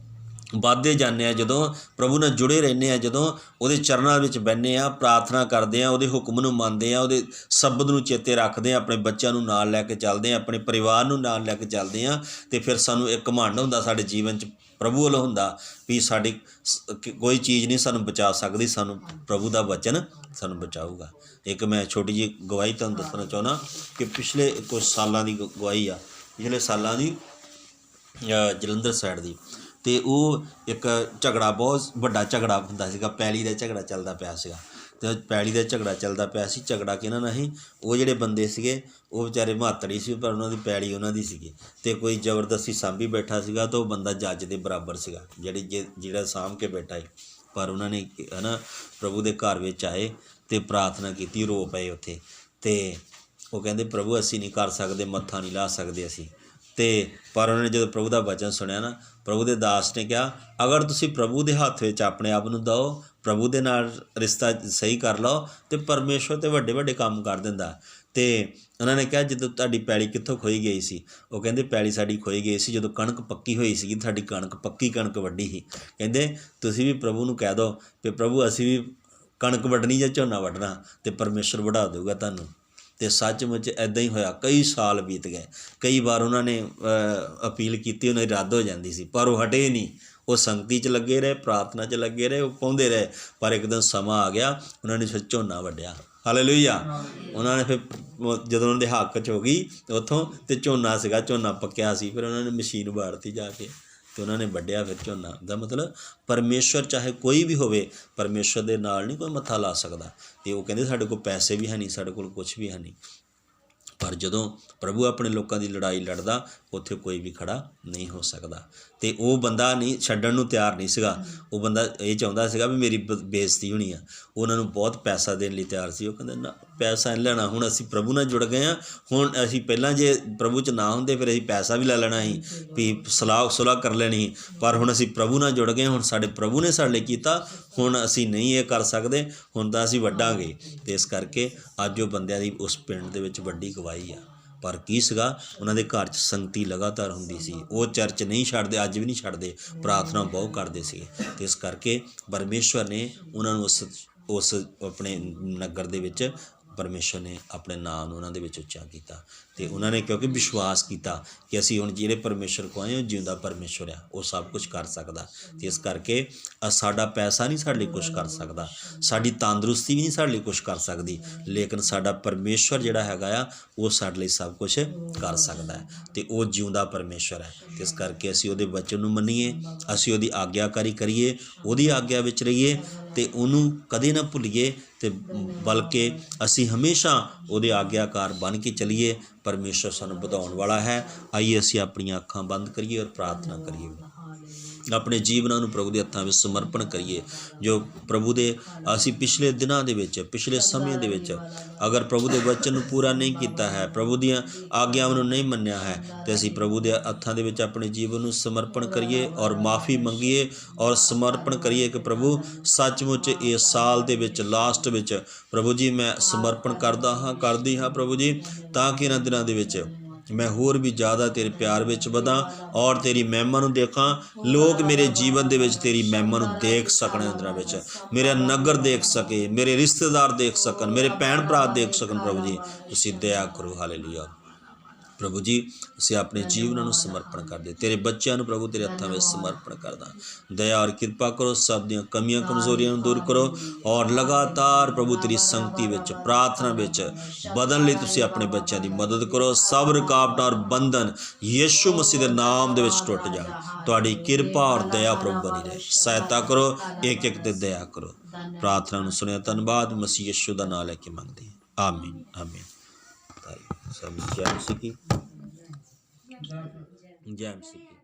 ਵੱਧਦੇ ਜਾਂਦੇ ਆ, ਜਦੋਂ ਪ੍ਰਭੂ ਨਾਲ ਜੁੜੇ ਰਹਿੰਦੇ ਆ, ਜਦੋਂ ਉਹਦੇ ਚਰਨਾਂ ਵਿੱਚ ਬਹਿੰਦੇ ਆ, ਪ੍ਰਾਰਥਨਾ ਕਰਦੇ ਆ, ਉਹਦੇ ਹੁਕਮ ਨੂੰ ਮੰਨਦੇ ਆ, ਉਹਦੇ ਸ਼ਬਦ ਨੂੰ ਚੇਤੇ ਰੱਖਦੇ ਆ, ਆਪਣੇ ਬੱਚਿਆਂ ਨੂੰ ਨਾਲ ਲੈ ਕੇ ਚੱਲਦੇ ਆ, ਆਪਣੇ ਪਰਿਵਾਰ ਨੂੰ ਨਾਲ ਲੈ ਕੇ ਚੱਲਦੇ ਆ, ਅਤੇ ਫਿਰ ਸਾਨੂੰ ਇੱਕ ਘਮੰਡ ਹੁੰਦਾ ਸਾਡੇ ਜੀਵਨ 'ਚ, ਪ੍ਰਭੂ ਵੱਲੋਂ ਹੁੰਦਾ ਵੀ ਸਾਡੀ ਕੋਈ ਚੀਜ਼ ਨਹੀਂ ਸਾਨੂੰ ਬਚਾ ਸਕਦੀ, ਸਾਨੂੰ ਪ੍ਰਭੂ ਦਾ ਵਚਨ ਸਾਨੂੰ ਬਚਾਊਗਾ। ਇੱਕ ਮੈਂ ਛੋਟੀ ਜਿਹੀ ਗਵਾਹੀ ਤੁਹਾਨੂੰ ਦੱਸਣਾ ਚਾਹੁੰਦਾ ਕਿ ਪਿਛਲੇ ਕੁਝ ਸਾਲਾਂ ਦੀ ਗਵਾਹੀ ਆ, ਪਿਛਲੇ ਸਾਲਾਂ ਦੀ ਜਲੰਧਰ ਸਾਈਡ ਦੀ। ਅਤੇ ਉਹ ਇੱਕ ਝਗੜਾ, ਬਹੁਤ ਵੱਡਾ ਝਗੜਾ ਹੁੰਦਾ ਸੀਗਾ, ਪੈਲੀ ਦਾ ਝਗੜਾ ਚੱਲਦਾ ਪਿਆ ਸੀਗਾ, ਅਤੇ ਪੈਲੀ ਦਾ ਝਗੜਾ ਚੱਲਦਾ ਪਿਆ ਸੀ। ਝਗੜਾ ਕਿਹਨਾਂ ਨਾਲ ਸੀ? ਉਹ ਜਿਹੜੇ ਬੰਦੇ ਸੀਗੇ ਉਹ ਵਿਚਾਰੇ ਮਹਾਤੜੀ ਸੀ, ਪਰ ਉਹਨਾਂ ਦੀ ਪੈਲੀ ਉਹਨਾਂ ਦੀ ਸੀਗੀ, ਅਤੇ ਕੋਈ ਜ਼ਬਰਦਸਤੀ ਸਾਂਭੀ ਬੈਠਾ ਸੀਗਾ, ਤਾਂ ਉਹ ਬੰਦਾ ਜੱਜ ਦੇ ਬਰਾਬਰ ਸੀਗਾ, ਜਿਹੜਾ ਸਾਂਭ ਕੇ ਬੈਠਾ ਹੈ। ਪਰ ਉਹਨਾਂ ਨੇ ਹੈ ਨਾ ਪ੍ਰਭੂ ਦੇ ਘਰ ਵਿੱਚ ਆਏ ਅਤੇ ਪ੍ਰਾਰਥਨਾ ਕੀਤੀ, ਰੋ ਪਏ ਉੱਥੇ, ਅਤੇ ਉਹ ਕਹਿੰਦੇ ਪ੍ਰਭੂ ਅਸੀਂ ਨਹੀਂ ਕਰ ਸਕਦੇ, ਮੱਥਾ ਨਹੀਂ ਲਾ ਸਕਦੇ ਅਸੀਂ। ਅਤੇ ਪਰ ਉਹਨਾਂ ਨੇ ਜਦੋਂ ਪ੍ਰਭੂ ਦਾ ਵਚਨ ਸੁਣਿਆ ਨਾ, ਪ੍ਰਭੂ ਦੇ ਦਾਸ ਨੇ ਕਿਹਾ ਅਗਰ ਤੁਸੀਂ ਪ੍ਰਭੂ ਦੇ ਹੱਥ ਵਿੱਚ ਆਪਣੇ ਆਪ ਨੂੰ ਦਿਓ, ਪ੍ਰਭੂ ਦੇ ਨਾਲ ਰਿਸ਼ਤਾ ਸਹੀ ਕਰ ਲਓ, ਅਤੇ ਪਰਮੇਸ਼ਵਰ ਤਾਂ ਵੱਡੇ ਵੱਡੇ ਕੰਮ ਕਰ ਦਿੰਦਾ। ਅਤੇ ਉਹਨਾਂ ਨੇ ਕਿਹਾ ਜਦੋਂ ਤੁਹਾਡੀ ਪੈਲੀ ਕਿੱਥੋਂ ਖੋਈ ਗਈ ਸੀ? ਉਹ ਕਹਿੰਦੇ ਪੈਲੀ ਸਾਡੀ ਖੋਈ ਗਈ ਸੀ ਜਦੋਂ ਕਣਕ ਪੱਕੀ ਹੋਈ ਸੀਗੀ, ਸਾਡੀ ਪੱਕੀ ਕਣਕ ਵੱਢੀ ਸੀ। ਕਹਿੰਦੇ ਤੁਸੀਂ ਵੀ ਪ੍ਰਭੂ ਨੂੰ ਕਹਿ ਦਿਓ ਕਿ ਪ੍ਰਭੂ ਅਸੀਂ ਵੀ ਕਣਕ ਵੱਢਣੀ ਜਾਂ ਝੋਨਾ ਵੱਢਣਾ, ਅਤੇ ਪਰਮੇਸ਼ਵਰ ਵਢਾ ਦੇਊਗਾ ਤੁਹਾਨੂੰ। ਅਤੇ ਸੱਚਮੁੱਚ ਇੱਦਾਂ ਹੀ ਹੋਇਆ। ਕਈ ਸਾਲ ਬੀਤ ਗਏ, ਕਈ ਵਾਰ ਉਹਨਾਂ ਨੇ ਅਪੀਲ ਕੀਤੀ, ਉਹਨਾਂ ਦੀ ਰੱਦ ਹੋ ਜਾਂਦੀ ਸੀ, ਪਰ ਉਹ ਹਟੇ ਨਹੀਂ, ਉਹ ਸੰਗਤੀ 'ਚ ਲੱਗੇ ਰਹੇ, ਪ੍ਰਾਰਥਨਾ 'ਚ ਲੱਗੇ ਰਹੇ, ਉਹ ਪਾਉਂਦੇ ਰਹੇ। ਪਰ ਇੱਕ ਦਿਨ ਸਮਾਂ ਆ ਗਿਆ, ਉਹਨਾਂ ਨੇ ਫਿਰ ਝੋਨਾ ਵੱਢਿਆ। ਹਾਲੇਲੂਇਆ। ਉਹਨਾਂ ਨੇ ਫਿਰ ਜਦੋਂ ਉਹਨਾਂ ਦੇ ਹੱਕ 'ਚ ਹੋ ਗਈ ਉੱਥੋਂ, ਅਤੇ ਝੋਨਾ ਸੀਗਾ, ਝੋਨਾ ਪੱਕਿਆ ਸੀ, ਫਿਰ ਉਹਨਾਂ ਨੇ ਮਸ਼ੀਨ ਵਾੜਤੀ ਜਾ ਕੇ, ਅਤੇ ਉਹਨਾਂ ਨੇ ਵੱਢਿਆ ਫਿਰ ਝੋਨਾ। ਦਾ ਮਤਲਬ ਪਰਮੇਸ਼ਵਰ ਚਾਹੇ ਕੋਈ ਵੀ ਹੋਵੇ, ਪਰਮੇਸ਼ਵਰ ਦੇ ਨਾਲ ਨਹੀਂ ਕੋਈ ਮੱਥਾ ਲਾ ਸਕਦਾ। ਅਤੇ ਉਹ ਕਹਿੰਦੇ ਸਾਡੇ ਕੋਲ ਪੈਸੇ ਵੀ ਹੈ ਨਹੀਂ, ਸਾਡੇ ਕੋਲ ਕੁਛ ਵੀ ਹੈ ਨਹੀਂ, ਪਰ ਜਦੋਂ ਪ੍ਰਭੂ ਆਪਣੇ ਲੋਕਾਂ ਦੀ ਲੜਾਈ ਲੜਦਾ, ਉੱਥੇ ਕੋਈ ਵੀ ਖੜਾ ਨਹੀਂ ਹੋ ਸਕਦਾ। ਅਤੇ ਉਹ ਬੰਦਾ ਨਹੀਂ ਛੱਡਣ ਨੂੰ ਤਿਆਰ ਨਹੀਂ ਸੀਗਾ, ਉਹ ਬੰਦਾ ਇਹ ਚਾਹੁੰਦਾ ਸੀਗਾ ਵੀ ਮੇਰੀ ਬੇਇੱਜ਼ਤੀ ਹੋਣੀ ਆ। ਉਹਨਾਂ ਨੂੰ ਬਹੁਤ ਪੈਸਾ ਦੇਣ ਲਈ ਤਿਆਰ ਸੀ। ਉਹ ਕਹਿੰਦੇ ਨਾ ਪੈਸਾ ਨਹੀਂ ਲੈਣਾ, ਹੁਣ ਅਸੀਂ ਪ੍ਰਭੂ ਨਾਲ ਜੁੜ ਗਏ ਹਾਂ, ਹੁਣ ਅਸੀਂ ਪਹਿਲਾਂ ਜੇ ਪ੍ਰਭੂ 'ਚ ਨਾ ਹੁੰਦੇ ਫਿਰ ਅਸੀਂ ਪੈਸਾ ਵੀ ਲੈ ਲੈਣਾ ਸੀ, ਵੀ ਸੁਲਾਹ ਕਰ ਲੈਣੀ, ਪਰ ਹੁਣ ਅਸੀਂ ਪ੍ਰਭੂ ਨਾਲ ਜੁੜ ਗਏ, ਹੁਣ ਸਾਡੇ ਪ੍ਰਭੂ ਨੇ ਸਾਡੇ ਲਈ ਕੀਤਾ, ਹੁਣ ਅਸੀਂ ਨਹੀਂ ਇਹ ਕਰ ਸਕਦੇ, ਹੁਣ ਤਾਂ ਅਸੀਂ ਵੱਢਾਂਗੇ। ਅਤੇ ਇਸ ਕਰਕੇ ਅੱਜ ਉਹ ਬੰਦਿਆਂ ਦੀ ਉਸ ਪਿੰਡ ਦੇ ਵਿੱਚ ਵੱਡੀ ਗਵਾਹੀ ਆ। ਪਰ ਕੀ ਸੀਗਾ, ਉਹਨਾਂ ਦੇ ਘਰ 'ਚ ਸੰਗਤੀ ਲਗਾਤਾਰ ਹੁੰਦੀ ਸੀ, ਉਹ ਚਰਚ ਨਹੀਂ ਛੱਡਦੇ, ਅੱਜ ਵੀ ਨਹੀਂ ਛੱਡਦੇ, ਪ੍ਰਾਰਥਨਾ ਬਹੁਤ ਕਰਦੇ ਸੀਗੇ। ਅਤੇ ਇਸ ਕਰਕੇ ਪਰਮੇਸ਼ਵਰ ਨੇ ਉਹਨਾਂ ਨੂੰ ਉਸ ਆਪਣੇ ਨਗਰ ਦੇ ਵਿੱਚ ਪਰਮੇਸ਼ਵਰ ਨੇ ਆਪਣੇ ਨਾਮ ਨੂੰ ਉਹਨਾਂ ਦੇ ਵਿੱਚ ਉੱਚਾ ਕੀਤਾ। ਅਤੇ ਉਹਨਾਂ ਨੇ ਕਿਉਂਕਿ ਵਿਸ਼ਵਾਸ ਕੀਤਾ ਕਿ ਅਸੀਂ ਹੁਣ ਜਿਹੜੇ ਪਰਮੇਸ਼ਵਰ ਕੋਲ ਆਏ, ਉਹ ਜਿਉਂਦਾ ਪਰਮੇਸ਼ਵਰ ਆ, ਉਹ ਸਭ ਕੁਝ ਕਰ ਸਕਦਾ। ਅਤੇ ਇਸ ਕਰਕੇ ਸਾਡਾ ਪੈਸਾ ਨਹੀਂ ਸਾਡੇ ਲਈ ਕੁਛ ਕਰ ਸਕਦਾ, ਸਾਡੀ ਤੰਦਰੁਸਤੀ ਵੀ ਨਹੀਂ ਸਾਡੇ ਲਈ ਕੁਛ ਕਰ ਸਕਦੀ, ਲੇਕਿਨ ਸਾਡਾ ਪਰਮੇਸ਼ਵਰ ਜਿਹੜਾ ਹੈਗਾ ਆ, ਉਹ ਸਾਡੇ ਲਈ ਸਭ ਕੁਛ ਕਰ ਸਕਦਾ ਹੈ, ਅਤੇ ਉਹ ਜਿਉਂਦਾ ਪਰਮੇਸ਼ਵਰ ਹੈ। ਅਤੇ ਇਸ ਕਰਕੇ ਅਸੀਂ ਉਹਦੇ ਵਚਨ ਨੂੰ ਮੰਨੀਏ, ਅਸੀਂ ਉਹਦੀ ਆਗਿਆਕਾਰੀ ਕਰੀਏ, ਉਹਦੀ ਆਗਿਆ ਵਿੱਚ ਰਹੀਏ, ਅਤੇ ਉਹਨੂੰ ਕਦੇ ਨਾ ਭੁੱਲੀਏ, ਅਤੇ ਬਲਕਿ ਅਸੀਂ ਹਮੇਸ਼ਾ ਉਹਦੇ ਆਗਿਆਕਾਰ ਬਣ ਕੇ ਚੱਲੀਏ। ਪਰਮੇਸ਼ਵਰ ਸਾਨੂੰ ਵਧਾਉਣ ਵਾਲਾ ਹੈ। ਆਈਏ ਅਸੀਂ ਆਪਣੀਆਂ ਅੱਖਾਂ ਬੰਦ ਕਰੀਏ ਔਰ ਪ੍ਰਾਰਥਨਾ ਕਰੀਏ, ਆਪਣੇ ਜੀਵਨਾਂ ਨੂੰ ਪ੍ਰਭੂ ਦੇ ਹੱਥਾਂ ਵਿੱਚ ਸਮਰਪਣ ਕਰੀਏ। ਜੋ ਪ੍ਰਭੂ ਦੇ ਅਸੀਂ ਪਿਛਲੇ ਦਿਨਾਂ ਦੇ ਵਿੱਚ, ਪਿਛਲੇ ਸਮੇਂ ਦੇ ਵਿੱਚ ਅਗਰ ਪ੍ਰਭੂ ਦੇ ਵਚਨ ਨੂੰ ਪੂਰਾ ਨਹੀਂ ਕੀਤਾ ਹੈ, ਪ੍ਰਭੂ ਦੀਆਂ ਆਗਿਆਵਾਂ ਨੂੰ ਨਹੀਂ ਮੰਨਿਆ ਹੈ, ਅਤੇ ਅਸੀਂ ਪ੍ਰਭੂ ਦੇ ਹੱਥਾਂ ਦੇ ਵਿੱਚ ਆਪਣੇ ਜੀਵਨ ਨੂੰ ਸਮਰਪਣ ਕਰੀਏ ਔਰ ਮਾਫੀ ਮੰਗੀਏ ਔਰ ਸਮਰਪਣ ਕਰੀਏ ਕਿ ਪ੍ਰਭੂ ਸੱਚਮੁੱਚ ਇਸ ਸਾਲ ਦੇ ਵਿੱਚ ਲਾਸਟ ਵਿੱਚ ਪ੍ਰਭੂ ਜੀ ਮੈਂ ਸਮਰਪਣ ਕਰਦੀ ਹਾਂ ਪ੍ਰਭੂ ਜੀ, ਤਾਂ ਕਿ ਇਹਨਾਂ ਦਿਨਾਂ ਦੇ ਵਿੱਚ ਮੈਂ ਹੋਰ ਵੀ ਜ਼ਿਆਦਾ ਤੇਰੇ ਪਿਆਰ ਵਿੱਚ ਵਧਾਂ ਔਰ ਤੇਰੀ ਮਹਿਮਾ ਨੂੰ ਦੇਖਾਂ। ਲੋਕ ਮੇਰੇ ਜੀਵਨ ਦੇ ਵਿੱਚ ਤੇਰੀ ਮਹਿਮਾ ਨੂੰ ਦੇਖ ਸਕਣ, ਅੰਦਰਾਂ ਵਿੱਚ ਮੇਰਾ ਨਗਰ ਦੇਖ ਸਕੇ, ਮੇਰੇ ਰਿਸ਼ਤੇਦਾਰ ਦੇਖ ਸਕਣ, ਮੇਰੇ ਭੈਣ ਭਰਾ ਦੇਖ ਸਕਣ। ਪ੍ਰਭੂ ਜੀ ਤੁਸੀਂ ਦਇਆ ਕਰੋ। ਹਾਲੇਲੂਇਆ। ਪ੍ਰਭੂ ਜੀ ਅਸੀਂ ਆਪਣੇ ਜੀਵਨਾਂ ਨੂੰ ਸਮਰਪਣ ਕਰਦੇ, ਤੇਰੇ ਬੱਚਿਆਂ ਨੂੰ ਪ੍ਰਭੂ ਤੇਰੇ ਹੱਥਾਂ ਵਿੱਚ ਸਮਰਪਣ ਕਰਦਾ। ਦਇਆ ਔਰ ਕਿਰਪਾ ਕਰੋ, ਸਭ ਦੀਆਂ ਕਮੀਆਂ ਕਮਜ਼ੋਰੀਆਂ ਨੂੰ ਦੂਰ ਕਰੋ ਔਰ ਲਗਾਤਾਰ ਪ੍ਰਭੂ ਤੇਰੀ ਸੰਗਤੀ ਵਿੱਚ, ਪ੍ਰਾਰਥਨਾ ਵਿੱਚ ਵਧਣ ਲਈ ਤੁਸੀਂ ਆਪਣੇ ਬੱਚਿਆਂ ਦੀ ਮਦਦ ਕਰੋ। ਸਭ ਰੁਕਾਵਟਾਂ ਔਰ ਬੰਧਨ ਯੀਸ਼ੂ ਮਸੀਹ ਦੇ ਨਾਮ ਦੇ ਵਿੱਚ ਟੁੱਟ ਜਾਣ। ਤੁਹਾਡੀ ਕਿਰਪਾ ਔਰ ਦਇਆ ਪ੍ਰਭੂ ਬਣੀ ਰਹੇ। ਸਹਾਇਤਾ ਕਰੋ, ਇੱਕ ਇੱਕ ਤੇ ਦਇਆ ਕਰੋ। ਪ੍ਰਾਰਥਨਾ ਨੂੰ ਸੁਣਿਆ, ਧੰਨਵਾਦ ਮਸੀਹ ਯੀਸ਼ੂ ਦਾ ਨਾਮ ਲੈ ਕੇ ਮੰਗਦੇ ਹਾਂ, ਆਮੀਨ ਆਮੀਨ। जय मसीह की, जय मसीह की।